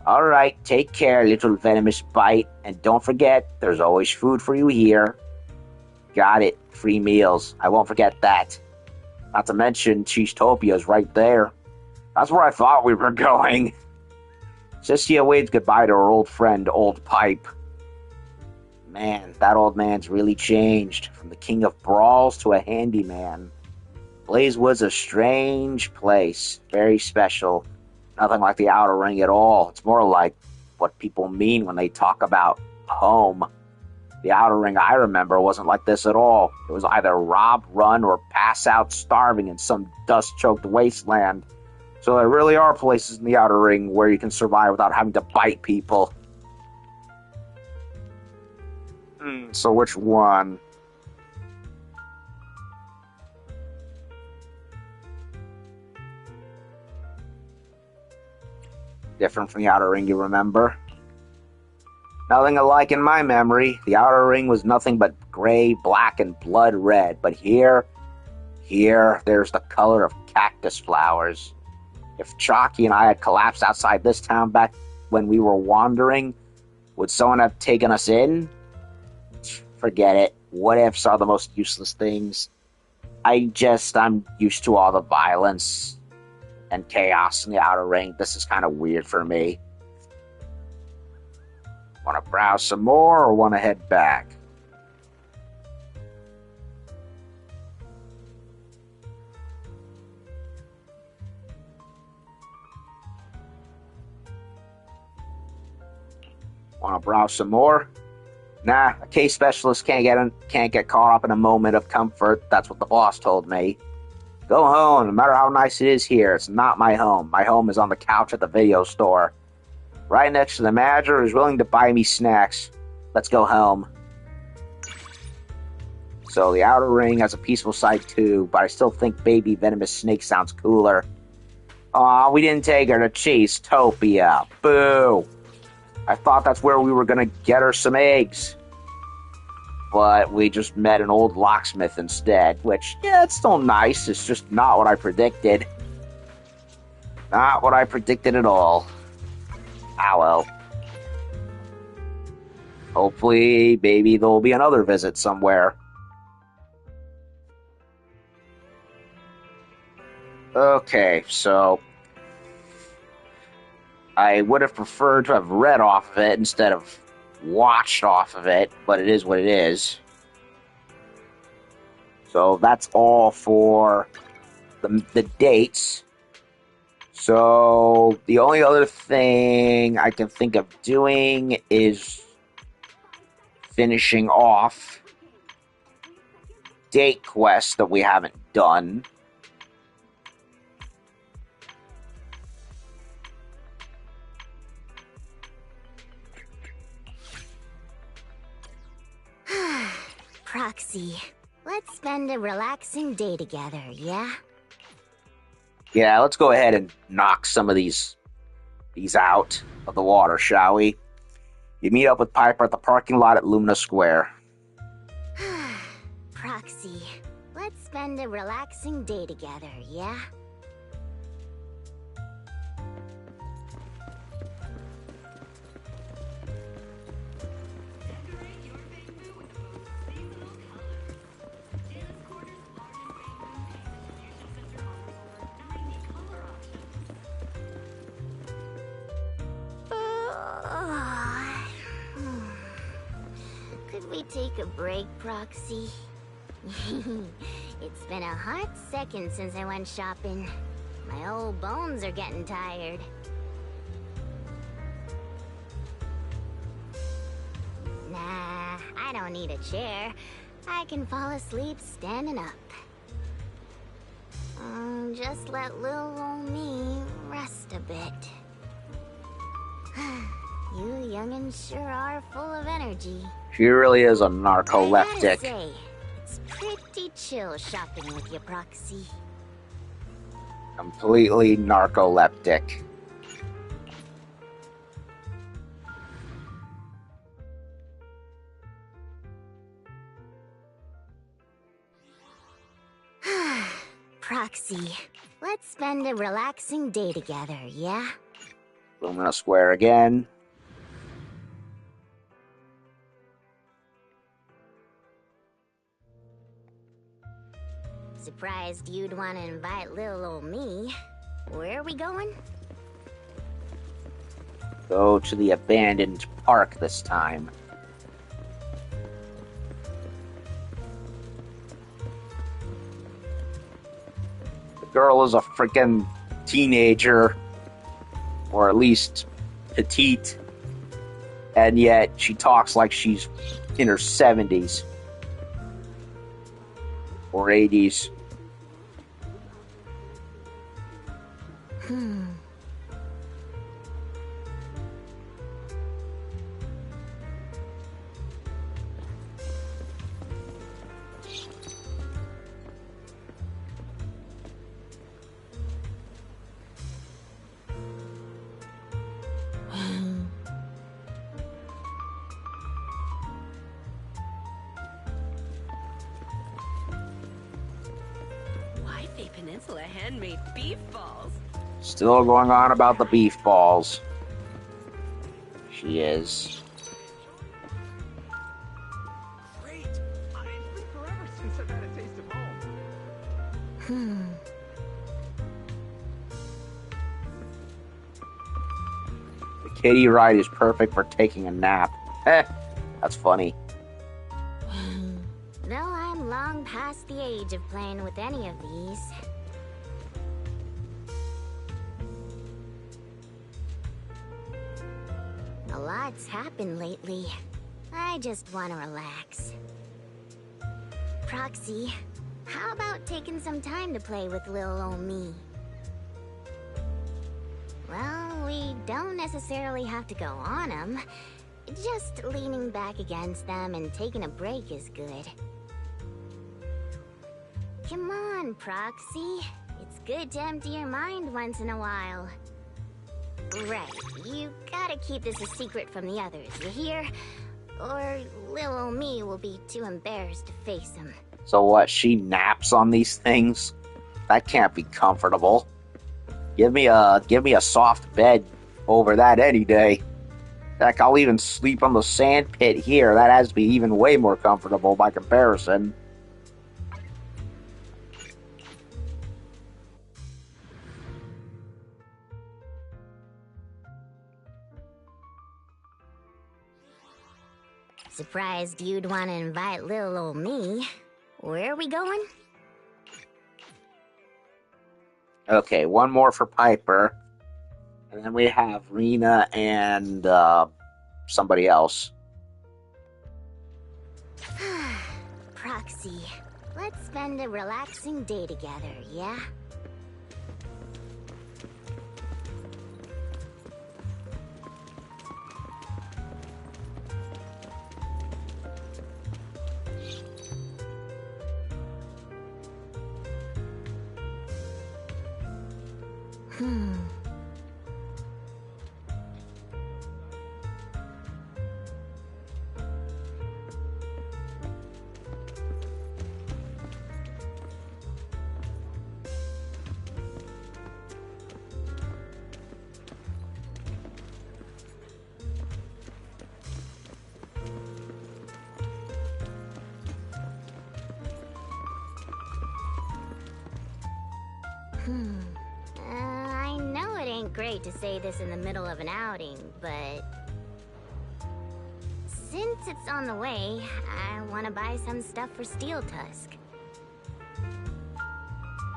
All right, take care, little venomous bite, and don't forget, there's always food for you here. Got it, free meals. I won't forget that. Not to mention, Cheesetopia's right there. That's where I thought we were going. Cynthia waves goodbye to her old friend, Old Pipe. Man, that old man's really changed, from the king of brawls to a handyman. Blazewood's a strange place, very special. Nothing like the Outer Ring at all. It's more like what people mean when they talk about home. The Outer Ring I remember wasn't like this at all. It was either rob, run, or pass out starving in some dust-choked wasteland. So there really are places in the Outer Ring where you can survive without having to bite people. So which one? Different from the Outer Ring you remember? Nothing alike in my memory. The Outer Ring was nothing but gray, black, and blood red. But here, there's the color of cactus flowers. If Chalky and I had collapsed outside this town back when we were wandering, would someone have taken us in? Forget it. What ifs are the most useless things. I'm used to all the violence and chaos in the Outer Ring. This is kind of weird for me. Want to browse some more or want to head back? Want to browse some more? Nah, a case specialist can't get caught up in a moment of comfort. That's what the boss told me. Go home, no matter how nice it is here. It's not my home. My home is on the couch at the video store. Right next to the manager who's willing to buy me snacks. Let's go home. So the Outer Ring has a peaceful side too, but I still think Baby Venomous Snake sounds cooler. Aw, we didn't take her to Cheese-topia. Boo! I thought that's where we were gonna get her some eggs. But we just met an old locksmith instead, which, yeah, it's still nice. It's just not what I predicted. Not what I predicted at all. Ah, well. Hopefully, maybe there'll be another visit somewhere. Okay, so I would have preferred to have read off of it instead of watched off of it, but it is what it is. So that's all for the dates. So the only other thing I can think of doing is finishing off date quests that we haven't done. Proxy, let's spend a relaxing day together, yeah? Yeah, let's go ahead and knock some of these out of the water, shall we? You meet up with Piper at the parking lot at Lumina Square. Proxy, let's spend a relaxing day together, yeah? Could we take a break, Proxy? It's been a hot second since I went shopping. My old bones are getting tired. Nah, I don't need a chair. I can fall asleep standing up. Just let little old me rest a bit. You youngins sure are full of energy. She really is a narcoleptic. I gotta say, it's pretty chill shopping with you, Proxy. Completely narcoleptic. Proxy, let's spend a relaxing day together, yeah? Lumina Square again. Surprised you'd want to invite little old me. Where are we going? Go to the abandoned park this time. The girl is a freaking teenager, or at least petite, and yet she talks like she's in her 70s or 80s. Wifey Peninsula handmade beef balls. Still going on about the beef balls. She is. Great! It's been forever since I've had a taste of home. The kiddie ride is perfect for taking a nap. That's funny. Though I'm long past the age of playing with any of these. A lot's happened lately. I just want to relax. Proxy, how about taking some time to play with little old me? Well, we don't necessarily have to go on them. Just leaning back against them and taking a break is good. Come on, Proxy. It's good to empty your mind once in a while. Right, you gotta keep this a secret from the others, you hear? Or little old me will be too embarrassed to face him. So what, she naps on these things? That can't be comfortable. Give me a soft bed over that any day. Heck, I'll even sleep on the sand pit here. That has to be even way more comfortable by comparison. Surprised you'd want to invite little old me. Where are we going? Okay, one more for Piper. And then we have Rena and somebody else. Proxy, let's spend a relaxing day together, yeah? I know it ain't great to say this in the middle of an outing, but since it's on the way, I want to buy some stuff for Steel Tusk.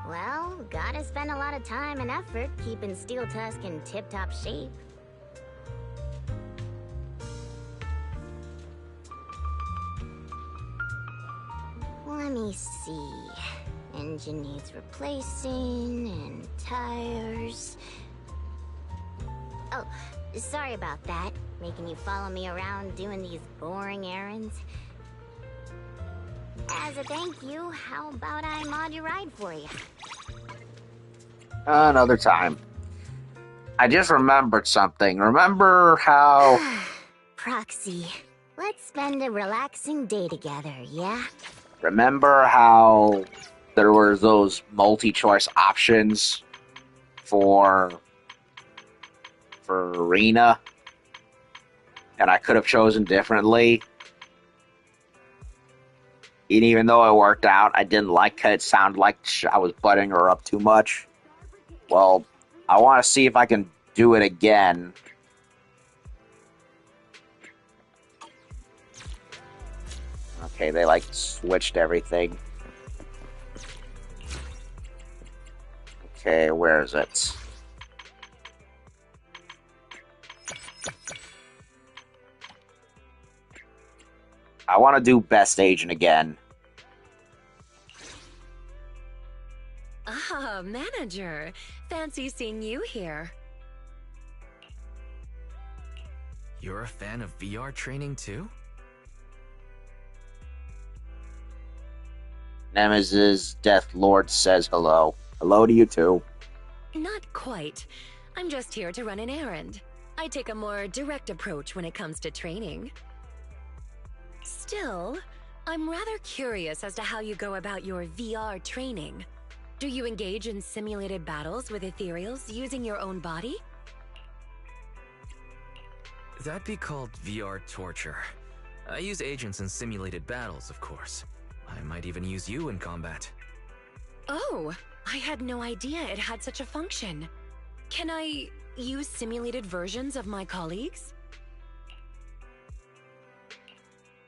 Well, gotta spend a lot of time and effort keeping Steel Tusk in tip-top shape. Let me see. Engine needs replacing, and tires. Oh, sorry about that. Making you follow me around doing these boring errands. As a thank you, how about I mod your ride for you? Another time. I just remembered something. Remember how... Proxy, let's spend a relaxing day together, yeah? Remember how there were those multi-choice options for Arena, and I could have chosen differently. And even though it worked out, I didn't like it. It sounded like I was butting her up too much. Well, I want to see if I can do it again. Okay, they like switched everything. Okay, where is it? I want to do best agent again. Ah, manager. Fancy seeing you here. You're a fan of VR training too? Nemesis Death Lord says hello. Hello to you too. Not quite. I'm just here to run an errand. I take a more direct approach when it comes to training. Still, I'm rather curious as to how you go about your VR training. Do you engage in simulated battles with ethereals using your own body? That'd be called VR torture. I use agents in simulated battles, of course. I might even use you in combat. Oh, I had no idea it had such a function. Can I use simulated versions of my colleagues?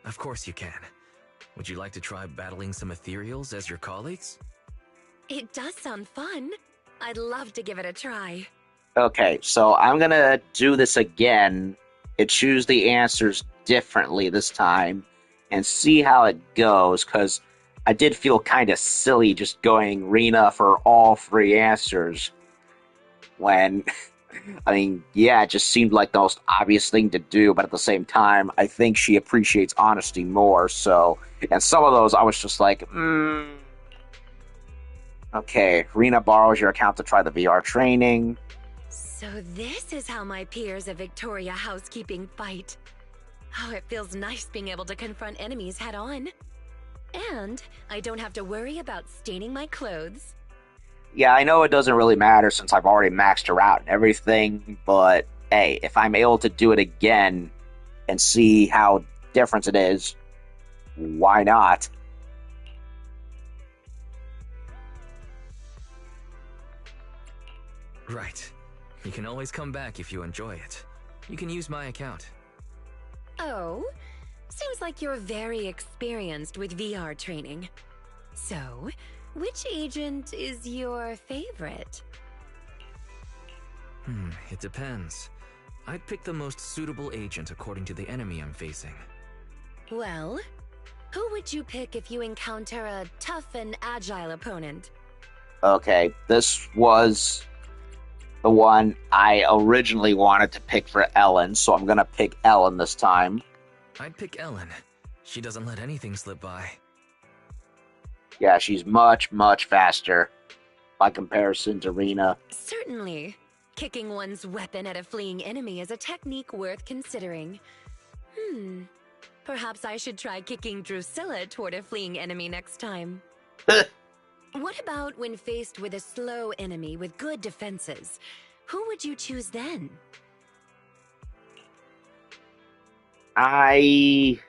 Of course you can. Would you like to try battling some ethereals as your colleagues? It does sound fun. I'd love to give it a try. Okay, so I'm gonna do this again and choose the answers differently this time and see how it goes, because I did feel kind of silly just going Rena for all three answers when, I mean, yeah, it just seemed like the most obvious thing to do, but at the same time, I think she appreciates honesty more, so, and some of those I was just like, okay, Rena borrows your account to try the VR training. So this is how my peers at Victoria Housekeeping fight. Oh, it feels nice being able to confront enemies head on. And I don't have to worry about staining my clothes. Yeah, I know it doesn't really matter since I've already maxed her out and everything, but hey, if I'm able to do it again and see how different it is, why not? Right. You can always come back if you enjoy it. You can use my account. Oh, seems like you're very experienced with VR training. So, which agent is your favorite? It depends. I'd pick the most suitable agent according to the enemy I'm facing. Well, who would you pick if you encounter a tough and agile opponent? Okay, this was the one I originally wanted to pick for Ellen, so I'm gonna pick Ellen this time. I'd pick Ellen. She doesn't let anything slip by. Yeah, she's much, much faster by comparison to Rena. Certainly. Kicking one's weapon at a fleeing enemy is a technique worth considering. Perhaps I should try kicking Drusilla toward a fleeing enemy next time. What about when faced with a slow enemy with good defenses? Who would you choose then? I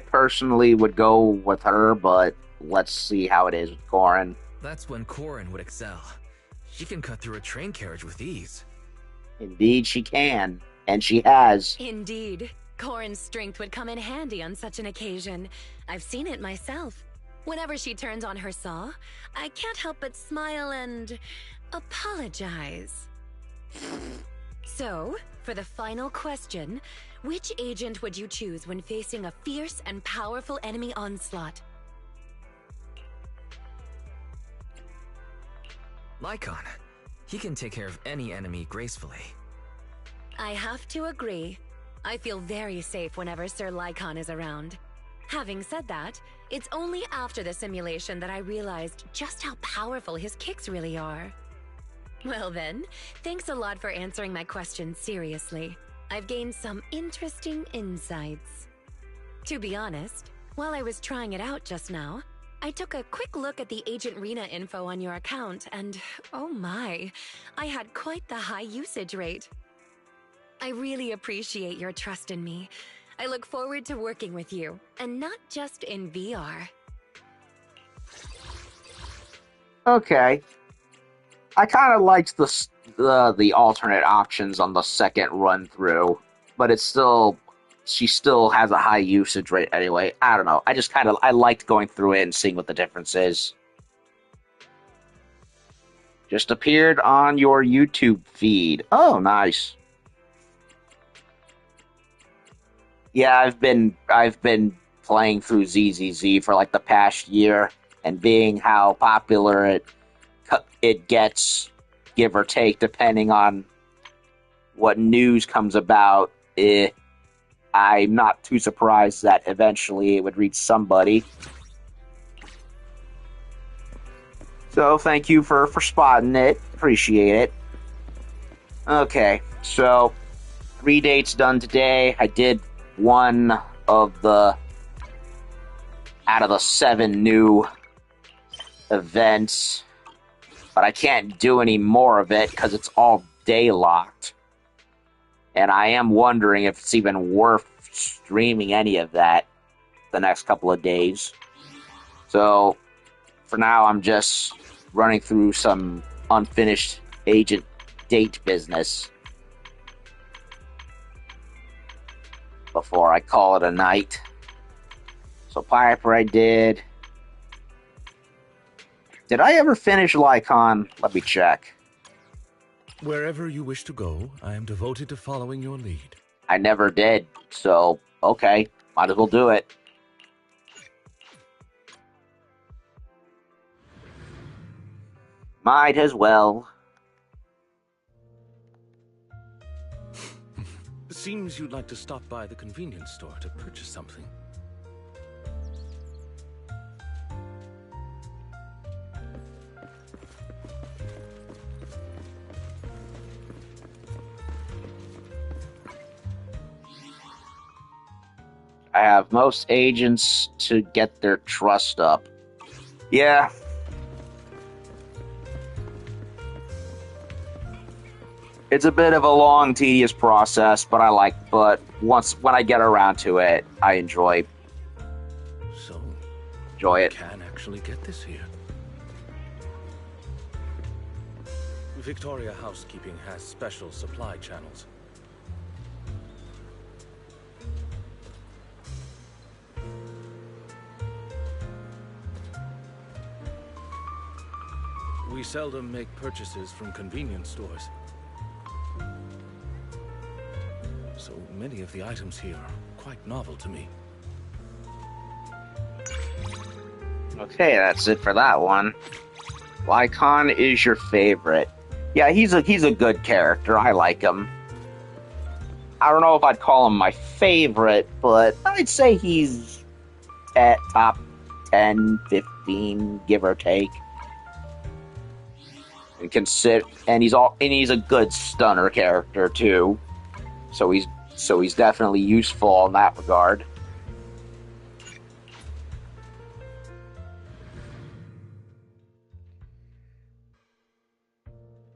personally would go with her, but let's see how it is with Corin. That's when Corin would excel. She can cut through a train carriage with ease. Indeed, she can, and she has. Indeed. Corin's strength would come in handy on such an occasion. I've seen it myself. Whenever she turns on her saw, I can't help but smile and apologize. So, for the final question, which agent would you choose when facing a fierce and powerful enemy onslaught? Lycon. He can take care of any enemy gracefully. I have to agree. I feel very safe whenever Sir Lycon is around. Having said that, it's only after the simulation that I realized just how powerful his kicks really are. Well then, thanks a lot for answering my questions seriously. I've gained some interesting insights. To be honest, while I was trying it out just now, I took a quick look at the Agent Rena info on your account and, oh my, I had quite the high usage rate. I really appreciate your trust in me. I look forward to working with you, and not just in VR. Okay. I kind of liked the alternate options on the second run through, but it's still she still has a high usage rate anyway. I don't know. I liked going through it and seeing what the difference is. Just appeared on your YouTube feed. Oh, nice. Yeah, I've been playing through ZZZ for like the past year, and being how popular it gets, give or take, depending on what news comes about. I'm not too surprised that eventually it would reach somebody. So thank you for spotting it. Appreciate it. Okay, so 3 dates done today. I did one of the out of the 7 new events, but I can't do any more of it because it's all day locked. And I am wondering if it's even worth streaming any of that the next couple of days. So for now, I'm just running through some unfinished agent date business before I call it a night. So Piper I did. Did I ever finish Lycon? Let me check. Wherever you wish to go, I am devoted to following your lead. I never did, so okay, might as well do it. Might as well. Seems you'd like to stop by the convenience store to purchase something. I have most agents to get their trust up. Yeah. It's a bit of a long, tedious process, but when I get around to it, I enjoy it. You can actually get this here. Victoria Housekeeping has special supply channels. We seldom make purchases from convenience stores. So many of the items here are quite novel to me. Okay, that's it for that one. Lycon is your favorite. Yeah, he's a good character. I like him. I don't know if I'd call him my favorite, but I'd say he's at top 10, 15, give or take. And he's a good stunner character too. So he's definitely useful in that regard.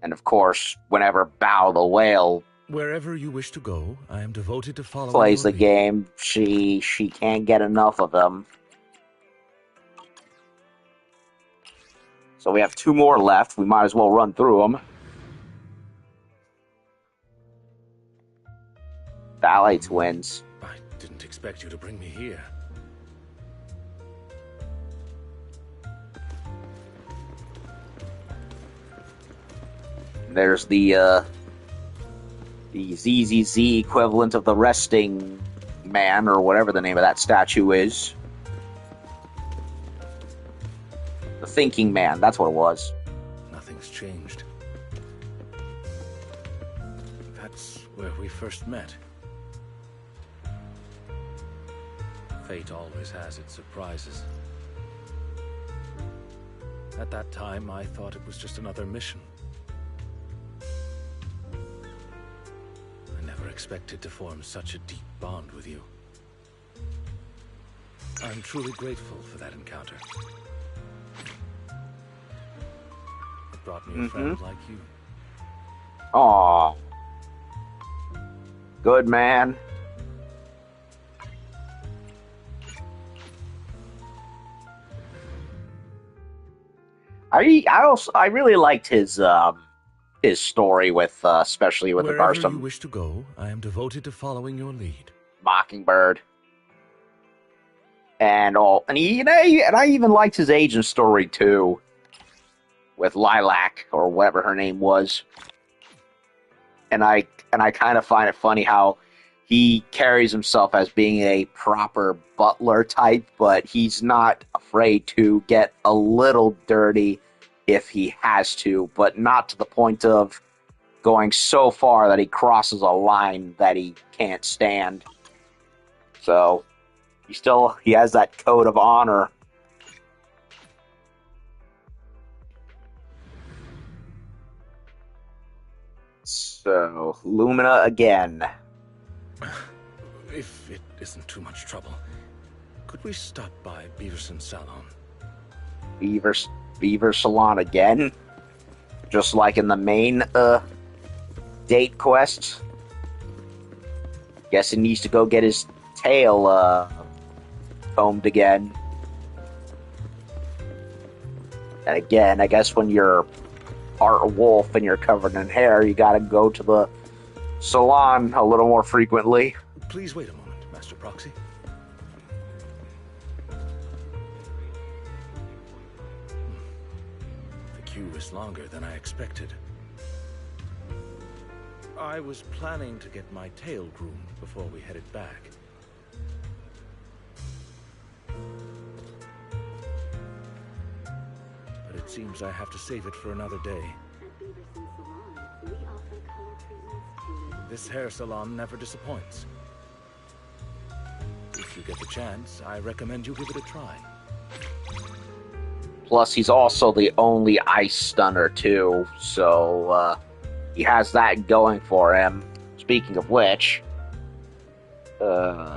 And of course, whenever Bao the Whale Wherever you wish to go, I am devoted to following plays your the lead. game, she can't get enough of him. So we have 2 more left. We might as well run through them. Ballet Twins. I didn't expect you to bring me here. There's the ZZZ equivalent of the resting man, or whatever the name of that statue is. The thinking man, that's what it was. Nothing's changed. That's where we first met. Fate always has its surprises. At that time, I thought it was just another mission. I never expected to form such a deep bond with you. I'm truly grateful for that encounter. It brought me a friend like you. Aww. Good man. I really liked his story with especially with regards Wherever you to wish to go, I am devoted to following your lead. Mockingbird and all, and I even liked his agent story too with Lilac or whatever her name was, and I kind of find it funny how he carries himself as being a proper butler type, but he's not afraid to get a little dirty if he has to, but not to the point of going so far that he crosses a line that he can't stand. So he has that code of honor. So Lumina again. If it isn't too much trouble, could we stop by Beaverson's salon? Beaver Salon again. Just like in the main date quest. Guess he needs to go get his tail combed again. And again, I guess when you're part wolf and you're covered in hair, you gotta go to the salon a little more frequently. Please wait a moment, Master Proxy. The queue is longer than I expected. I was planning to get my tail groomed before we headed back. But it seems I have to save it for another day. This hair salon never disappoints. If you get the chance, I recommend you give it a try. Plus, he's also the only ice stunner, too, so he has that going for him. Speaking of which,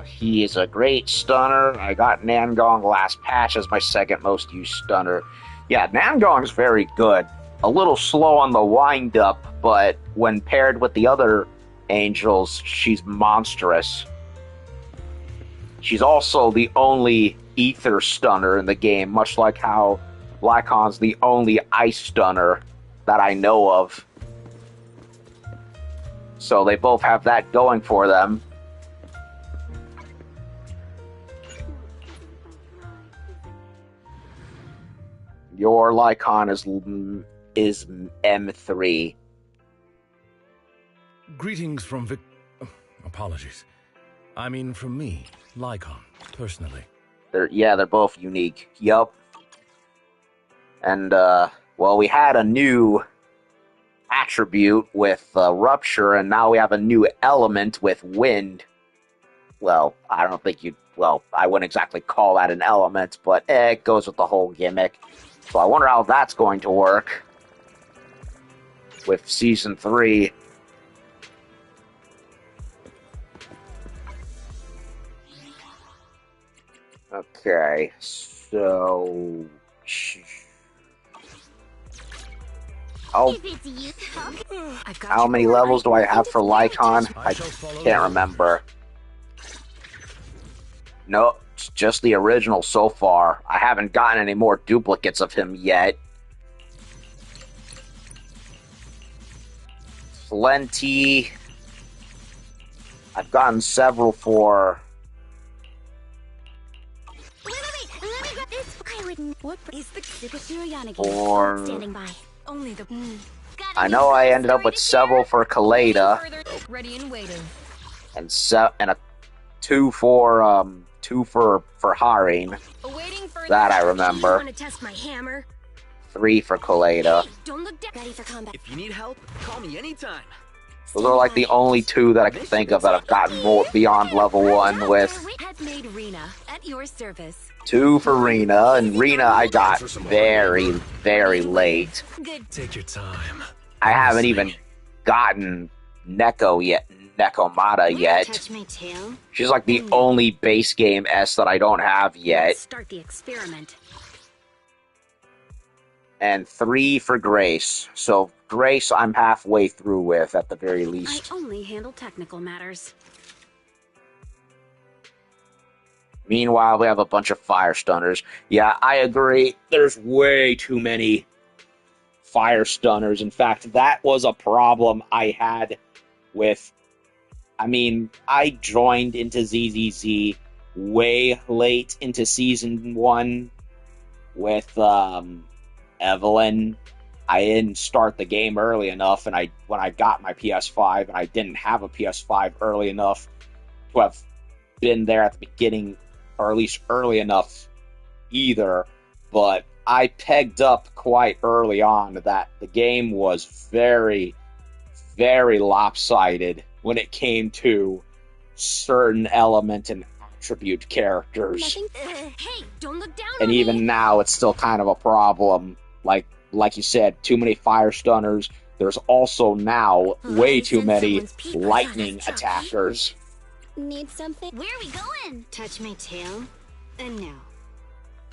he is a great stunner. I got Nangong last patch as my second most used stunner. Yeah, Nangong's very good. A little slow on the wind-up, but when paired with the other angels, she's monstrous. She's also the only ether stunner in the game, much like how Lycon's the only ice stunner that I know of. So they both have that going for them. Your Lycon is M3. Greetings from apologies. I mean from me, Lycon, personally. They're both unique. Yup. And, well, we had a new attribute with Rupture, and now we have a new element with Wind. Well, I don't think I wouldn't exactly call that an element, but it goes with the whole gimmick. So I wonder how that's going to work with Season 3. Okay, so... How many levels do I have for Lycon? I can't remember. No, it's just the original so far. I haven't gotten any more duplicates of him yet. Plenty. I've gotten several for... What is the For... standing by? Only the... I know I ended up with several for Kaleda. Ready and waiting. And a two for Harin. That I remember. Want to test my hammer? 3 for Kaleda. Don't look ready for combat. If you need help, call me anytime. Those are like the only 2 that I can think of that I've gotten more beyond level 1 with. Has made Rena at your service. 2 for Rena, and Rena I got very, very late. Good. Take your time. I haven't even gotten Nekomata yet. Touch my tail? She's like the only base game S that I don't have yet. Start the experiment. And 3 for Grace. So Grace I'm halfway through with at the very least. I only handle technical matters. Meanwhile, we have a bunch of fire stunners. Yeah, I agree. There's way too many fire stunners. In fact, that was a problem I had with... I mean, I joined into ZZZ way late into Season 1 with Evelyn. I didn't start the game early enough, and when I got my PS5, and I didn't have a PS5 early enough to have been there at the beginning, or at least early enough either, but I pegged up quite early on that the game was very, very lopsided when it came to certain element and attribute characters. Hey, don't look down And on even me. now, it's still kind of a problem. Like you said, too many fire stunners. There's also now way I too sense many someone's peek. lightning attackers. Need something? Where are we going? Touch my tail, and now.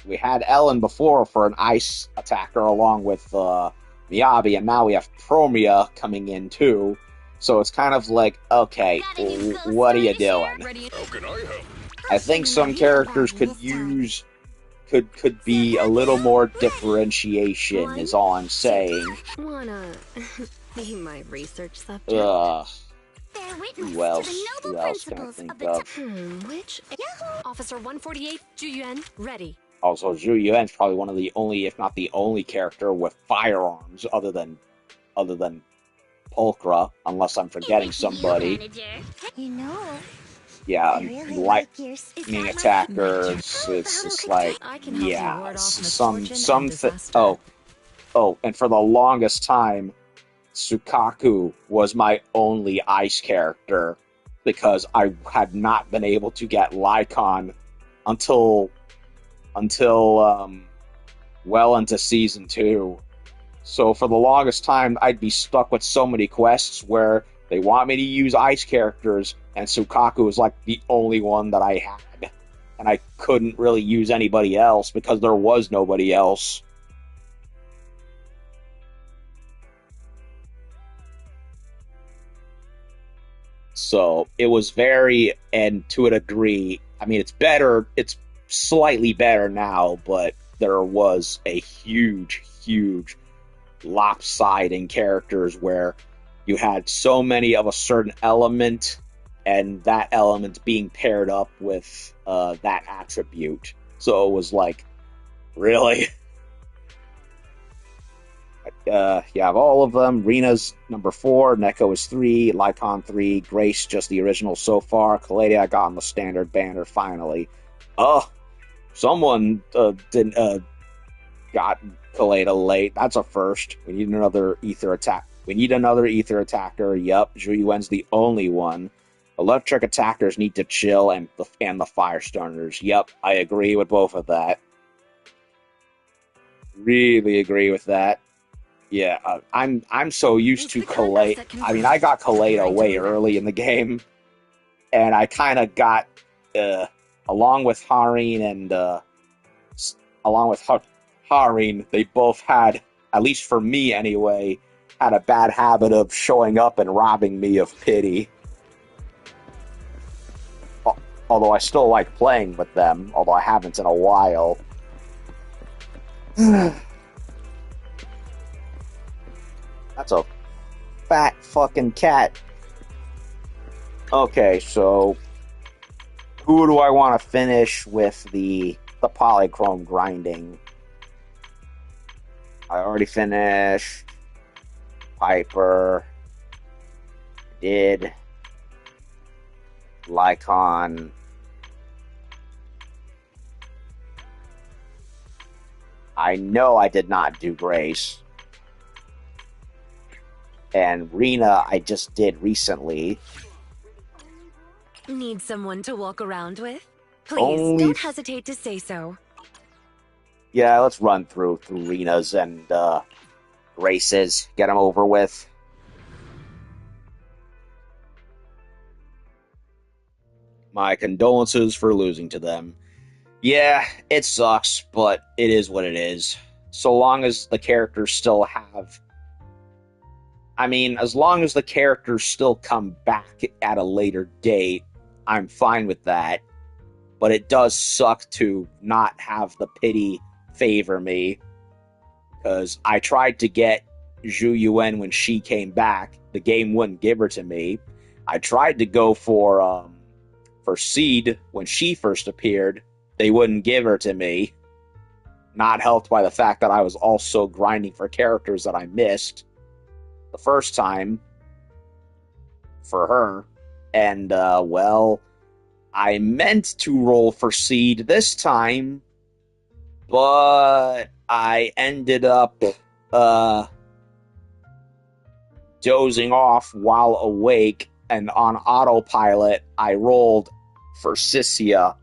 We had Ellen before for an ice attacker along with Miyabi, and now we have Promia coming in too. So it's kind of like, okay, what are you doing? How can I help? I think some characters could use... Could be a little more differentiation, is all I'm saying. Wanna be my research subject? Bear witness Who else? to the Who noble else can I principles think of the of? Which? Officer 148, Juyuan, ready. Also, Zhu Yuan's probably one of the only, if not the only, character with firearms other than Pulchra, unless I'm forgetting somebody. You know, Yeah, I really like lightning attackers. It's just like, I can help you yeah, ward off some misfortune and disaster. Oh, and for the longest time, Sukaku was my only ice character because I had not been able to get Lycon until well into Season 2. So for the longest time, I'd be stuck with so many quests where they want me to use ice characters, and Sukaku was like the only one that I had. And I couldn't really use anybody else because there was nobody else. So it was very, and to a degree, I mean, it's better, it's slightly better now, but there was a huge, huge lopsiding characters where you had so many of a certain element, and that element being paired up with that attribute. So it was like, really? You have all of them. Rena's number 4, Neko is 3, Lycon 3, Grace just the original so far. Kaleido I got on the standard banner finally. Someone didn't got Kaleido late. That's a first. We need another ether attack. We need another ether attacker. Yup, Zhu Yuan's the only one. Electric attackers need to chill, and the fire stunners. Yup, I agree with both of that. Really agree with that. Yeah, I'm so used to Kaleido. I mean, I got Kaleido way early in the game, and I kind of got, along with Harin and Harin, they both had, at least for me anyway, had a bad habit of showing up and robbing me of pity. Although I still like playing with them, although I haven't in a while. That's a fat fucking cat. Okay, so who do I want to finish with the polychrome grinding? I already finished Piper. Did Lycon. I know I did not do Grace. And Rena I just did recently. Need someone to walk around with? Please, don't hesitate to say so. Yeah, let's run through Rena's and Grace's. Get them over with. My condolences for losing to them. Yeah, it sucks, but it is what it is. So long as the characters still have... I mean, as long as the characters still come back at a later date, I'm fine with that. But it does suck to not have the pity favor me. Because I tried to get Zhu Yuan when she came back. The game wouldn't give her to me. I tried to go for Seed when she first appeared. They wouldn't give her to me. Not helped by the fact that I was also grinding for characters that I missed the first time for her. And, well, I meant to roll for Seed this time, but I ended up dozing off while awake, and on autopilot, I rolled for Sissia.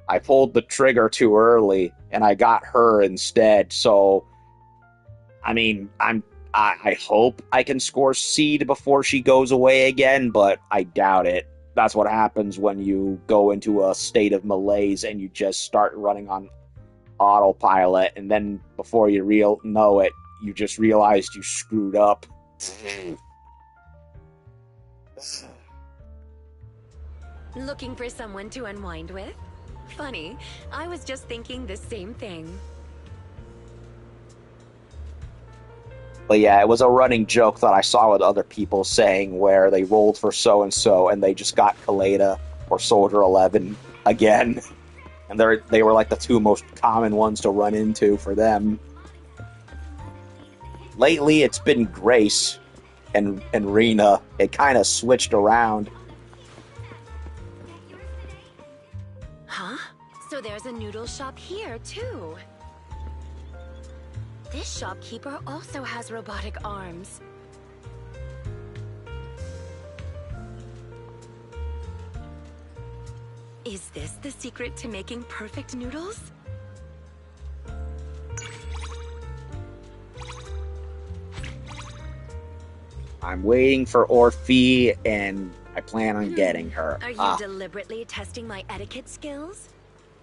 I pulled the trigger too early, and I got her instead. So, I mean, I hope I can score Seed before she goes away again, but I doubt it. That's what happens when you go into a state of malaise and you just start running on autopilot, and then before you know it, you just realized you screwed up. Looking for someone to unwind with? Funny, I was just thinking the same thing. But yeah, it was a running joke that I saw with other people saying where they rolled for so-and-so and they just got Kaleda or Soldier 11 again. And they were like the two most common ones to run into for them. Lately, it's been Grace and Rena. It kind of switched around. Huh? So there's a noodle shop here, too. This shopkeeper also has robotic arms. Is this the secret to making perfect noodles? I'm waiting for Orphe, and I plan on getting her. Are you deliberately testing my etiquette skills?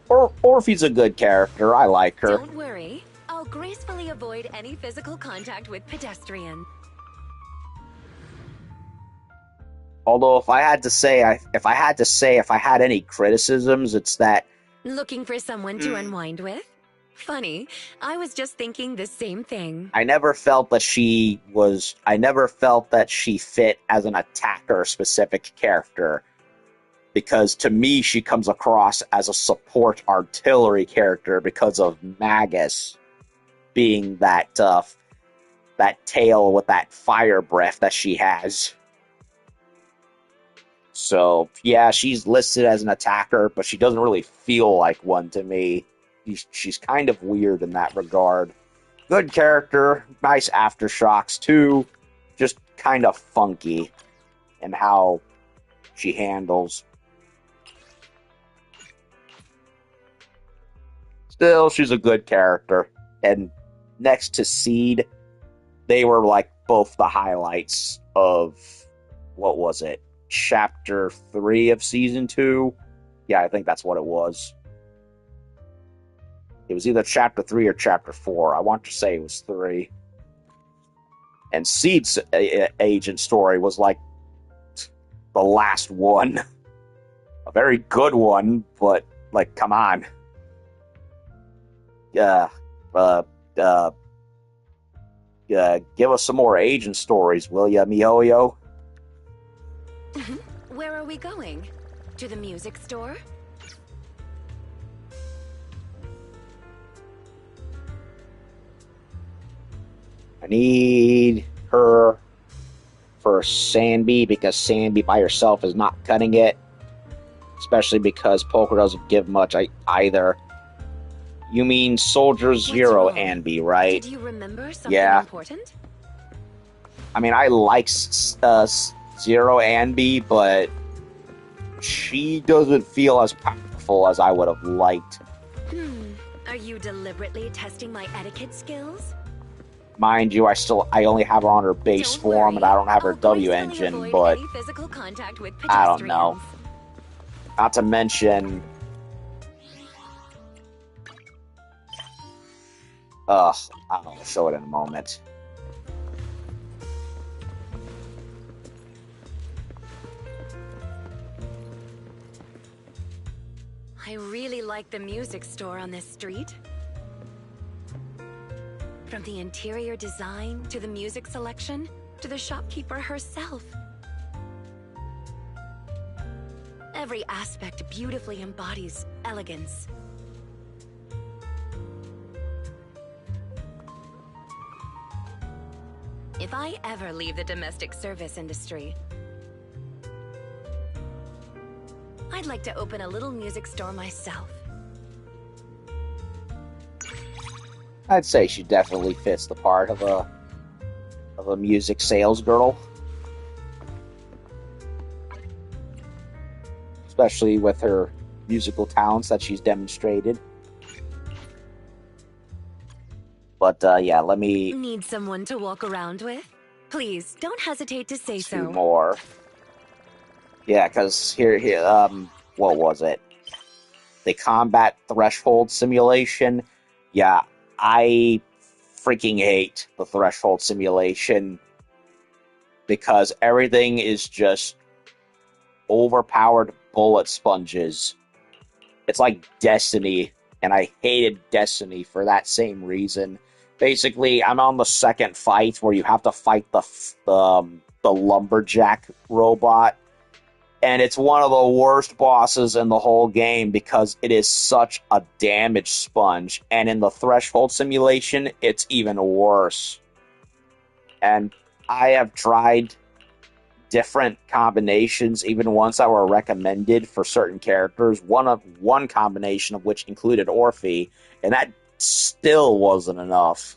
Orphe's a good character. I like her. Don't worry. I'll gracefully avoid any physical contact with pedestrians. Although, if I had any criticisms, it's that Looking for someone to unwind with? Funny, I was just thinking the same thing. I never felt that she fit as an attacker-specific character. Because to me, she comes across as a support artillery character because of Magus being that tail with that fire breath that she has. So, yeah, she's listed as an attacker, but she doesn't really feel like one to me. She's kind of weird in that regard. Good character, nice aftershocks too, just kind of funky in how she handles. Still, she's a good character. And next to Seed, they were like both the highlights of, what was it, Chapter 3 of Season 2? Yeah, I think that's what it was. It was either Chapter 3 or Chapter 4. I want to say it was 3. And Seed's agent story was like the last one. A very good one, but, like, come on. Give us some more agent stories, will ya, MiHoYo? Where are we going? To the music store? I need her for Sanby, because Sanby by herself is not cutting it. Especially because Poker doesn't give much either. You mean Soldier Zero Anby, right? Did you remember something important? I mean, I like Zero Anby, but she doesn't feel as powerful as I would have liked. Are you deliberately testing my etiquette skills? Mind you, I only have her on her base form, and I don't have her W engine, but I don't know. Not to mention, I'll show it in a moment. I really like the music store on this street. From the interior design, to the music selection, to the shopkeeper herself. Every aspect beautifully embodies elegance. If I ever leave the domestic service industry, I'd like to open a little music store myself. I'd say she definitely fits the part of a music sales girl. Especially with her musical talents that she's demonstrated. But yeah, let me... Need someone to walk around with? Please, don't hesitate to say so. Two more. Yeah, because here, what was it? The combat threshold simulation. Yeah, I freaking hate the threshold simulation because everything is just overpowered bullet sponges. It's like Destiny, and I hated Destiny for that same reason. Basically, I'm on the second fight where you have to fight the lumberjack robot, and it's one of the worst bosses in the whole game because it is such a damage sponge, and in the threshold simulation, it's even worse. And I have tried different combinations, even ones that were recommended for certain characters. One combination of which included Orphe, and that still wasn't enough.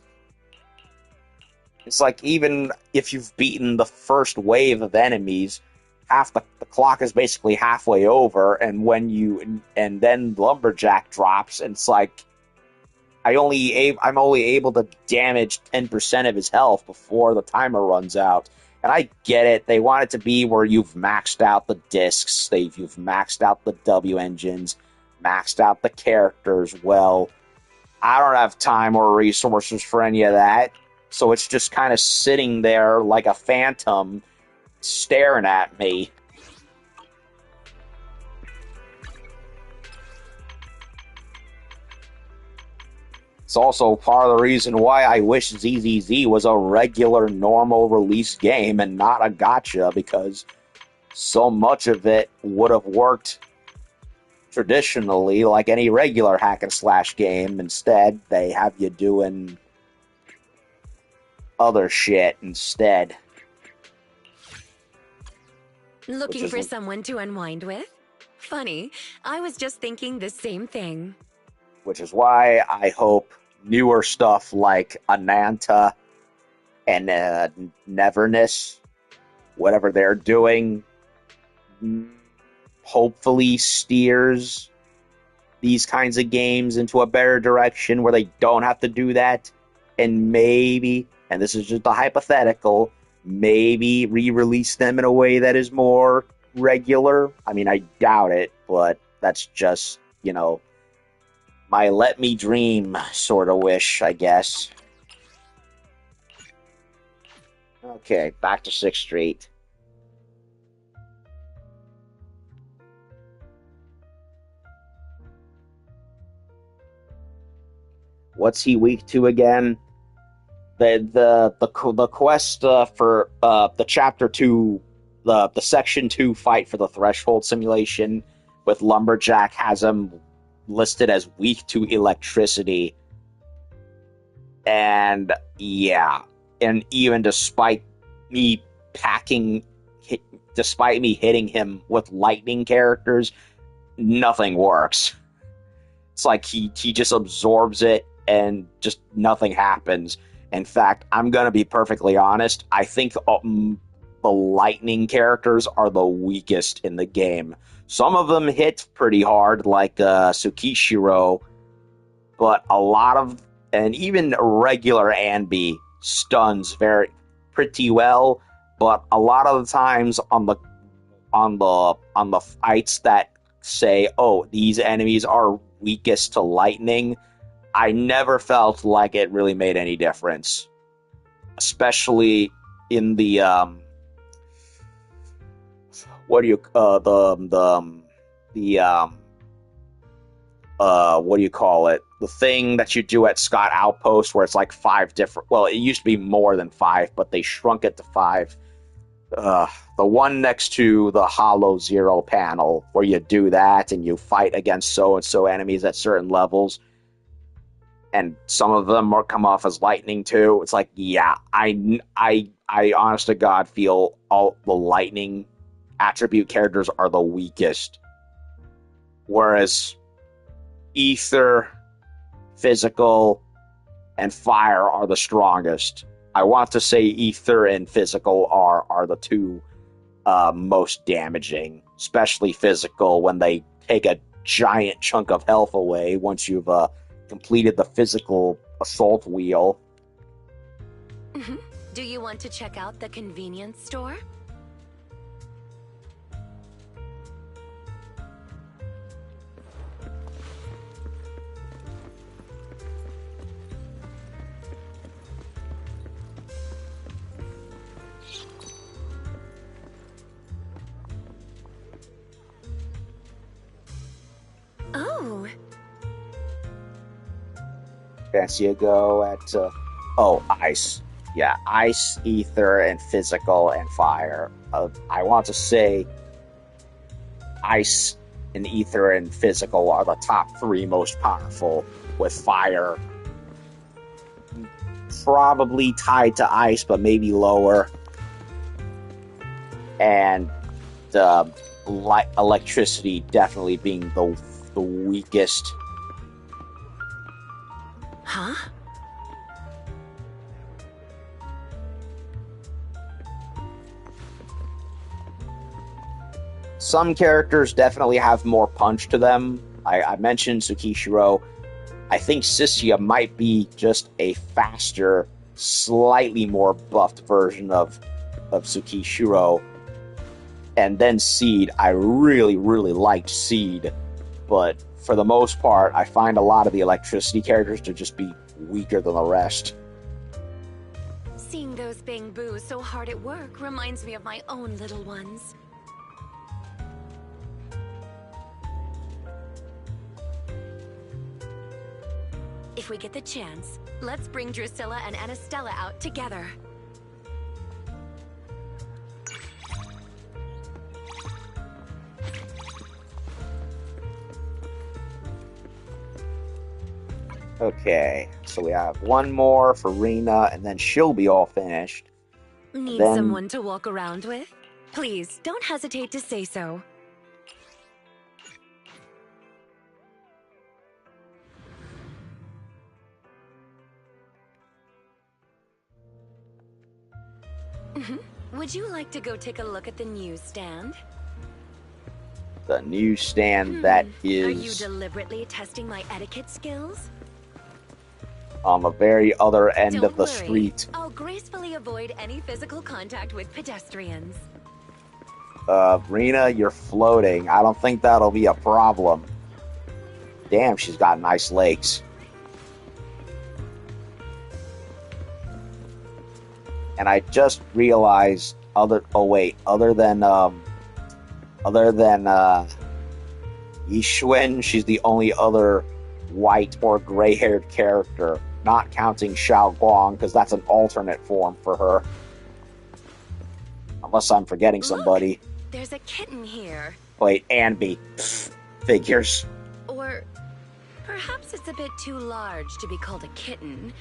It's like even if you've beaten the first wave of enemies, half the clock is basically halfway over, and then Lumberjack drops, and it's like I'm only able to damage 10% of his health before the timer runs out. And I get it. They want it to be where you've maxed out the discs, you've maxed out the W engines, maxed out the characters. Well, I don't have time or resources for any of that. So it's just kind of sitting there like a phantom, staring at me. It's also part of the reason why I wish ZZZ was a regular, normal release game and not a gacha, because so much of it would have worked traditionally like any regular hack and slash game. Instead, they have you doing other shit instead. Looking for someone to unwind with? Funny, I was just thinking the same thing. Which is why I hope newer stuff like Ananta and Neverness, whatever they're doing, hopefully steers these kinds of games into a better direction where they don't have to do that. And maybe, and this is just a hypothetical, maybe re-release them in a way that is more regular. I mean, I doubt it, but that's just, my let me dream sort of wish, I guess. Okay, back to 6th Street. What's he weak to again? The quest for the chapter 2, the section 2 fight for the threshold simulation with Lumberjack has him listed as weak to electricity. And yeah, and even despite me hitting him with lightning characters, nothing works. It's like he just absorbs it and just nothing happens. In fact, I'm gonna be perfectly honest, I think the lightning characters are the weakest in the game. Some of them hit pretty hard, like Tsukishiro, but a lot of, and even regular Anbi stuns pretty well. But a lot of the times on the fights that say, oh, these enemies are weakest to lightning, I never felt like it really made any difference, especially in the what do you call it? The thing that you do at Scott Outpost where it's like 5 different. Well, it used to be more than 5, but they shrunk it to 5. The one next to the Hollow Zero panel where you do that and you fight against so and so enemies at certain levels, and some of them come off as lightning too. It's like, yeah, I honest to God feel all the lightning attribute characters are the weakest, whereas ether, physical, and fire are the strongest. I want to say ether and physical are the two most damaging, especially physical when they take a giant chunk of health away once you've completed the physical assault wheel. Do you want to check out the convenience store? Oh. Fancy a go at ice. Yeah, ice, ether, and physical, and fire. I want to say ice and ether and physical are the top 3 most powerful, with fire probably tied to ice, but maybe lower. And electricity definitely being the weakest. Huh? Some characters definitely have more punch to them. I mentioned Tsukishiro. I think Sissia might be just a faster, slightly more buffed version of Tsukishiro. And then Seed. I really, really liked Seed. But for the most part, I find a lot of the electricity characters to just be weaker than the rest. Seeing those Bangboos so hard at work reminds me of my own little ones. If we get the chance, let's bring Drusilla and Anastella out together. Okay, so we have one more for Rena, and then she'll be all finished. Need someone to walk around with? Please, don't hesitate to say so. Would you like to go take a look at the newsstand? The newsstand that is... Are you deliberately testing my etiquette skills? On the very other end Don't of the worry. street. I'll gracefully avoid any physical contact with pedestrians. Rena, you're floating. I don't think that'll be a problem. Damn, she's got nice legs. And I just realized other than Yishun, she's the only other white or gray-haired character, not counting Xiao Guang, because that's an alternate form for her. Unless I'm forgetting somebody. Look, there's a kitten here. Wait, Anby. Figures. Or perhaps it's a bit too large to be called a kitten.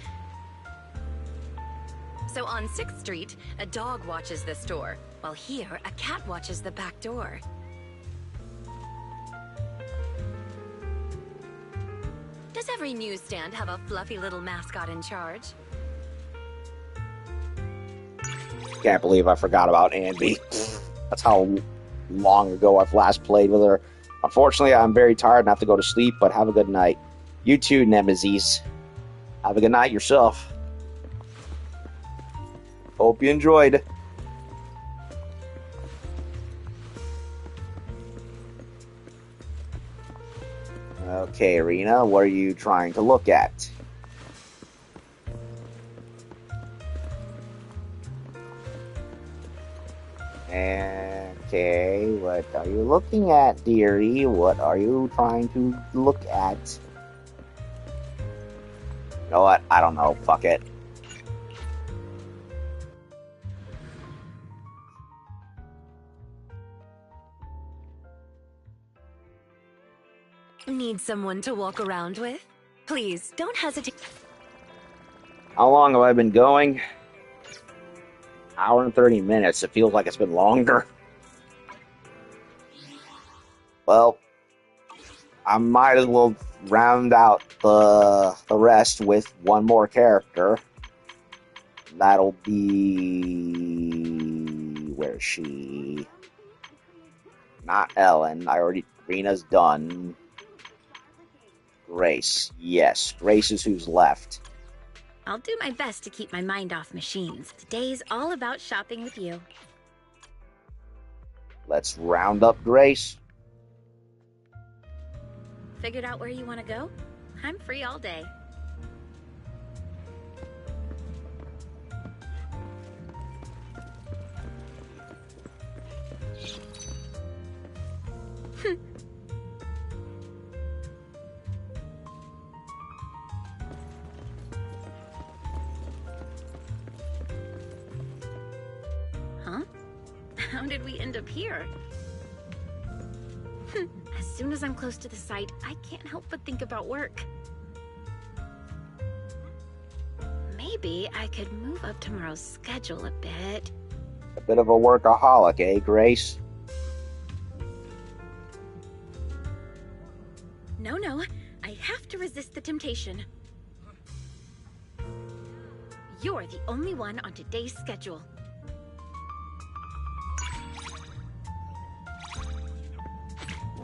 So on 6th Street, a dog watches this door, while here, a cat watches the back door. Does every newsstand have a fluffy little mascot in charge? Can't believe I forgot about Anby. That's how long ago I've last played with her. Unfortunately, I'm very tired and have to go to sleep, but have a good night. You too, Nemesis. Have a good night yourself. Hope you enjoyed. Okay, Rena, what are you trying to look at? And Okay, what are you looking at, dearie? What are you trying to look at? You know what? I don't know. Fuck it. Need someone to walk around with? Please, don't hesitate. How long have I been going? Hour and 30 minutes. It feels like it's been longer. Well, I might as well round out the rest with one more character. That'll be... Where's she? Not Ellen. Rena's done. Grace. Yes, Grace is who's left. I'll do my best to keep my mind off machines. Today's all about shopping with you. Let's round up Grace. Figured out where you want to go? I'm free all day. Huh? How did we end up here? As soon as I'm close to the site, I can't help but think about work. Maybe I could move up tomorrow's schedule a bit. A bit of a workaholic, eh, Grace? No, I have to resist the temptation. You're the only one on today's schedule.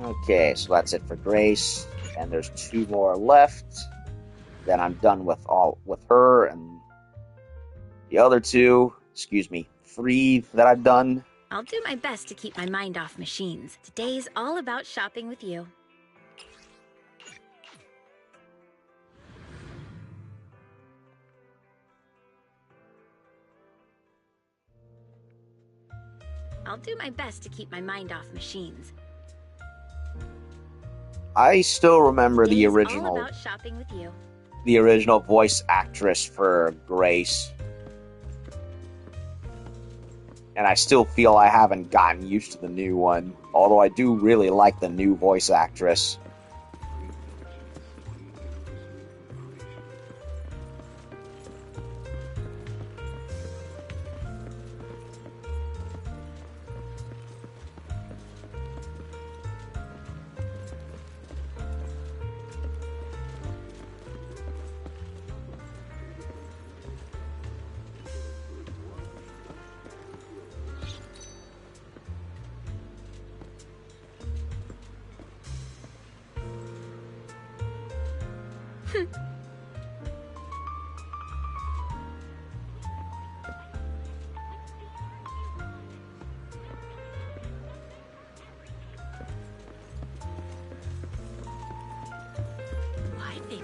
Okay, so that's it for Grace, and there's 2 more left. Then I'm done with her, and the other 3 that I've done. I'll do my best to keep my mind off machines. Today's all about shopping with you. I'll do my best to keep my mind off machines. I still remember the Today's all original about shopping with you. voice actress for Grace. And I still feel I haven't gotten used to the new one, although I do really like the new voice actress.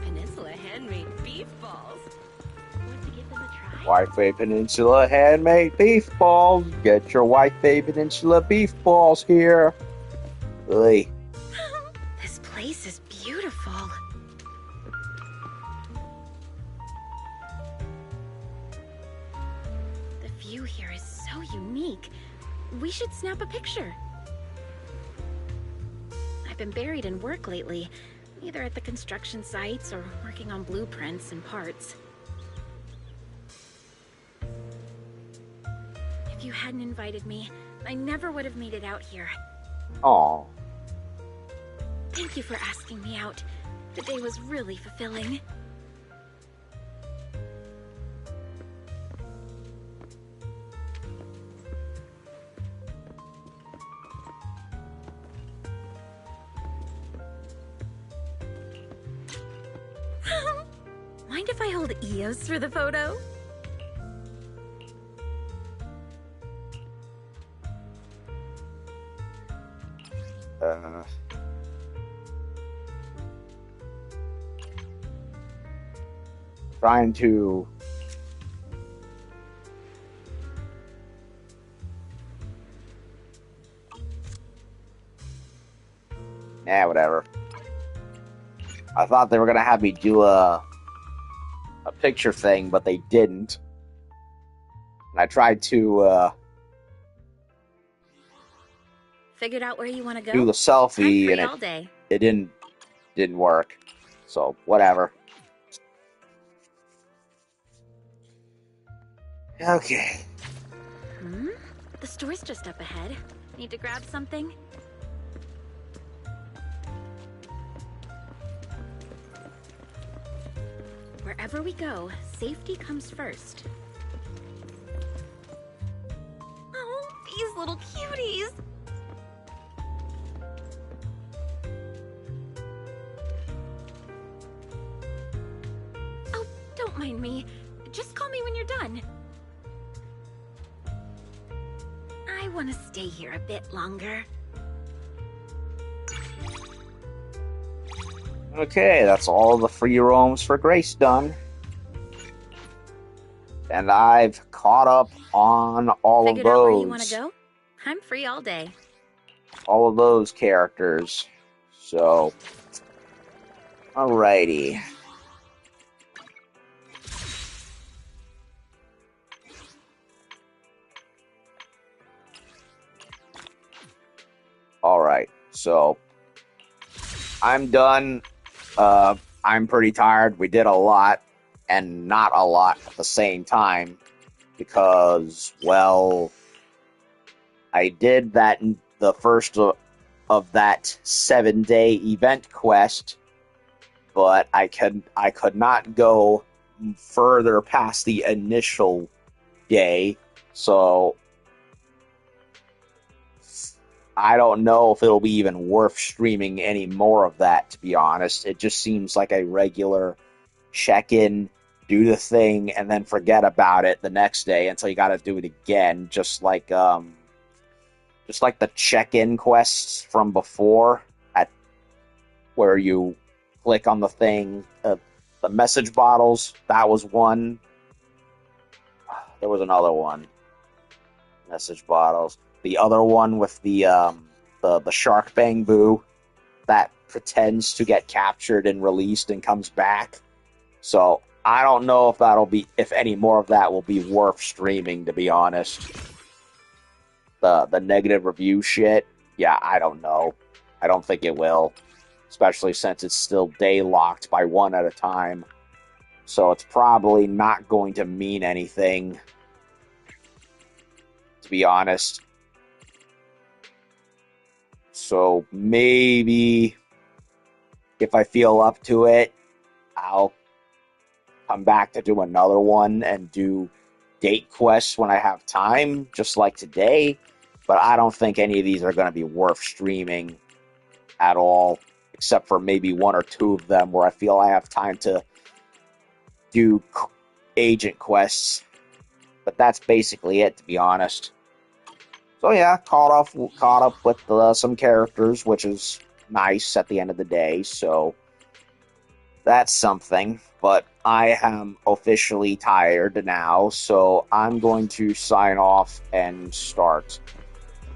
Peninsula handmade beef balls. Want to give them a try? White Bay Peninsula handmade beef balls. Get your White Bay Peninsula beef balls here. Oi. This place is beautiful. The view here is so unique. We should snap a picture. I've been buried in work lately, either at the construction sites or working on blueprints and parts. If you hadn't invited me, I never would have made it out here. Aw. Thank you for asking me out. The day was really fulfilling. Mind if I hold Eos for the photo? Trying to Yeah, whatever. I thought they were gonna have me do a picture thing, but they didn't. And I tried to Figured out where you want to do go? the I'm selfie, free and all day. it didn't work. So whatever. Okay. The store's just up ahead. Need to grab something? Wherever we go, safety comes first. Oh, these little cuties. Oh, don't mind me. Just call me when you're done. I want to stay here a bit longer. Okay, that's all the free roams for Grace done. And I've caught up on all Figured out where you want to those. go? I'm free all day. All of those characters. So, alrighty. Alright, so I'm done. I'm pretty tired. We did a lot and not a lot at the same time because, well, I did that in the first of that 7-day event quest, but I could not go further past the initial day, so I don't know if it'll be even worth streaming any more of that, to be honest. It just seems like a regular check-in, do the thing, and then forget about it the next day until you gotta do it again, just like the check-in quests from before, at where you click on the thing, the message bottles. That was one. There was another one. Message bottles. The other one with the shark bamboo that pretends to get captured and released and comes back. So I don't know if any more of that will be worth streaming, to be honest. The negative review shit, yeah, I don't know. I don't think it will, especially since it's still day locked by one at a time. So it's probably not going to mean anything, to be honest. So maybe if I feel up to it, I'll come back to do another one and do date quests when I have time, just like today. But I don't think any of these are going to be worth streaming at all, except for maybe one or two of them where I feel I have time to do agent quests. But that's basically it, to be honest. So yeah, caught up with some characters, which is nice at the end of the day. So that's something. But I am officially tired now, so I'm going to sign off and start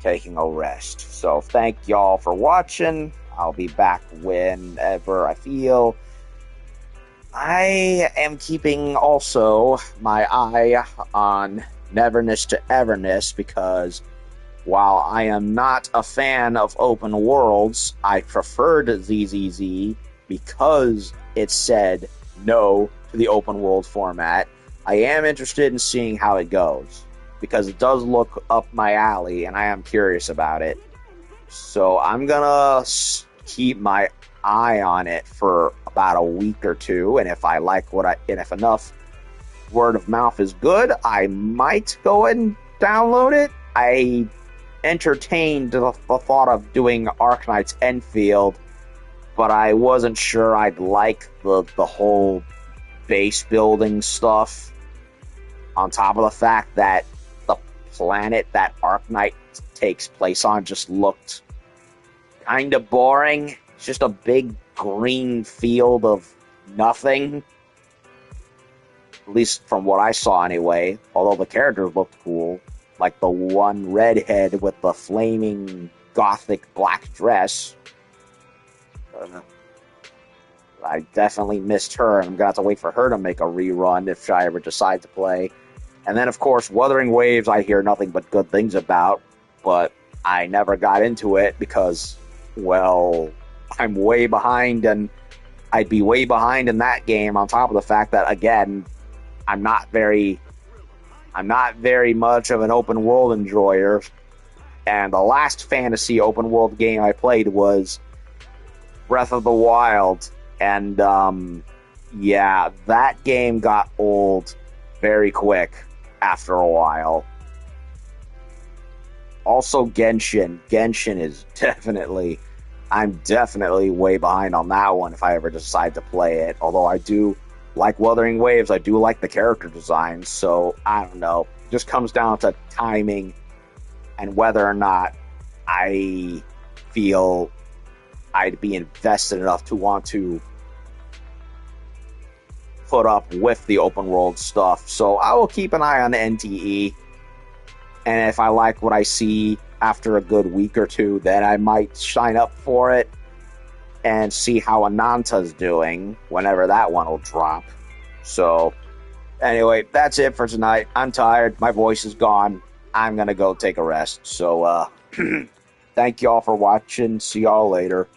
taking a rest. So thank y'all for watching. I'll be back whenever I feel. I am keeping also my eye on Neverness to Everness because while I am not a fan of open worlds, I preferred ZZZ because it said no to the open world format. I am interested in seeing how it goes because it does look up my alley and I am curious about it. So I'm gonna keep my eye on it for about a week or two, and if I like and if enough word of mouth is good, I might go and download it. I entertained the thought of doing Arknight's Enfield, but I wasn't sure I'd like the whole base building stuff, on top of the fact that the planet that Arknight takes place on just looked kind of boring. It's just a big green field of nothing. At least from what I saw anyway, although the characters looked cool. Like the one redhead with the flaming gothic black dress. I definitely missed her, and I'm gonna have to wait for her to make a rerun if I ever decide to play. And then, of course, Wuthering Waves, I hear nothing but good things about, but I never got into it because, well, I'm way behind, and I'd be way behind in that game, on top of the fact that, again, I'm not very much of an open world enjoyer. And the last fantasy open world game I played was Breath of the Wild. And, yeah, that game got old very quick after a while. Also, Genshin. Genshin is definitely... I'm definitely way behind on that one if I ever decide to play it. Although I do like Wuthering Waves, I do like the character designs, so I don't know. It just comes down to timing and whether or not I feel I'd be invested enough to want to put up with the open world stuff. So I will keep an eye on the NTE, and if I like what I see after a good week or two, then I might sign up for it and see how Ananta's doing whenever that one will drop. So, anyway, that's it for tonight. I'm tired. My voice is gone. I'm going to go take a rest. So, thank y'all for watching. See y'all later.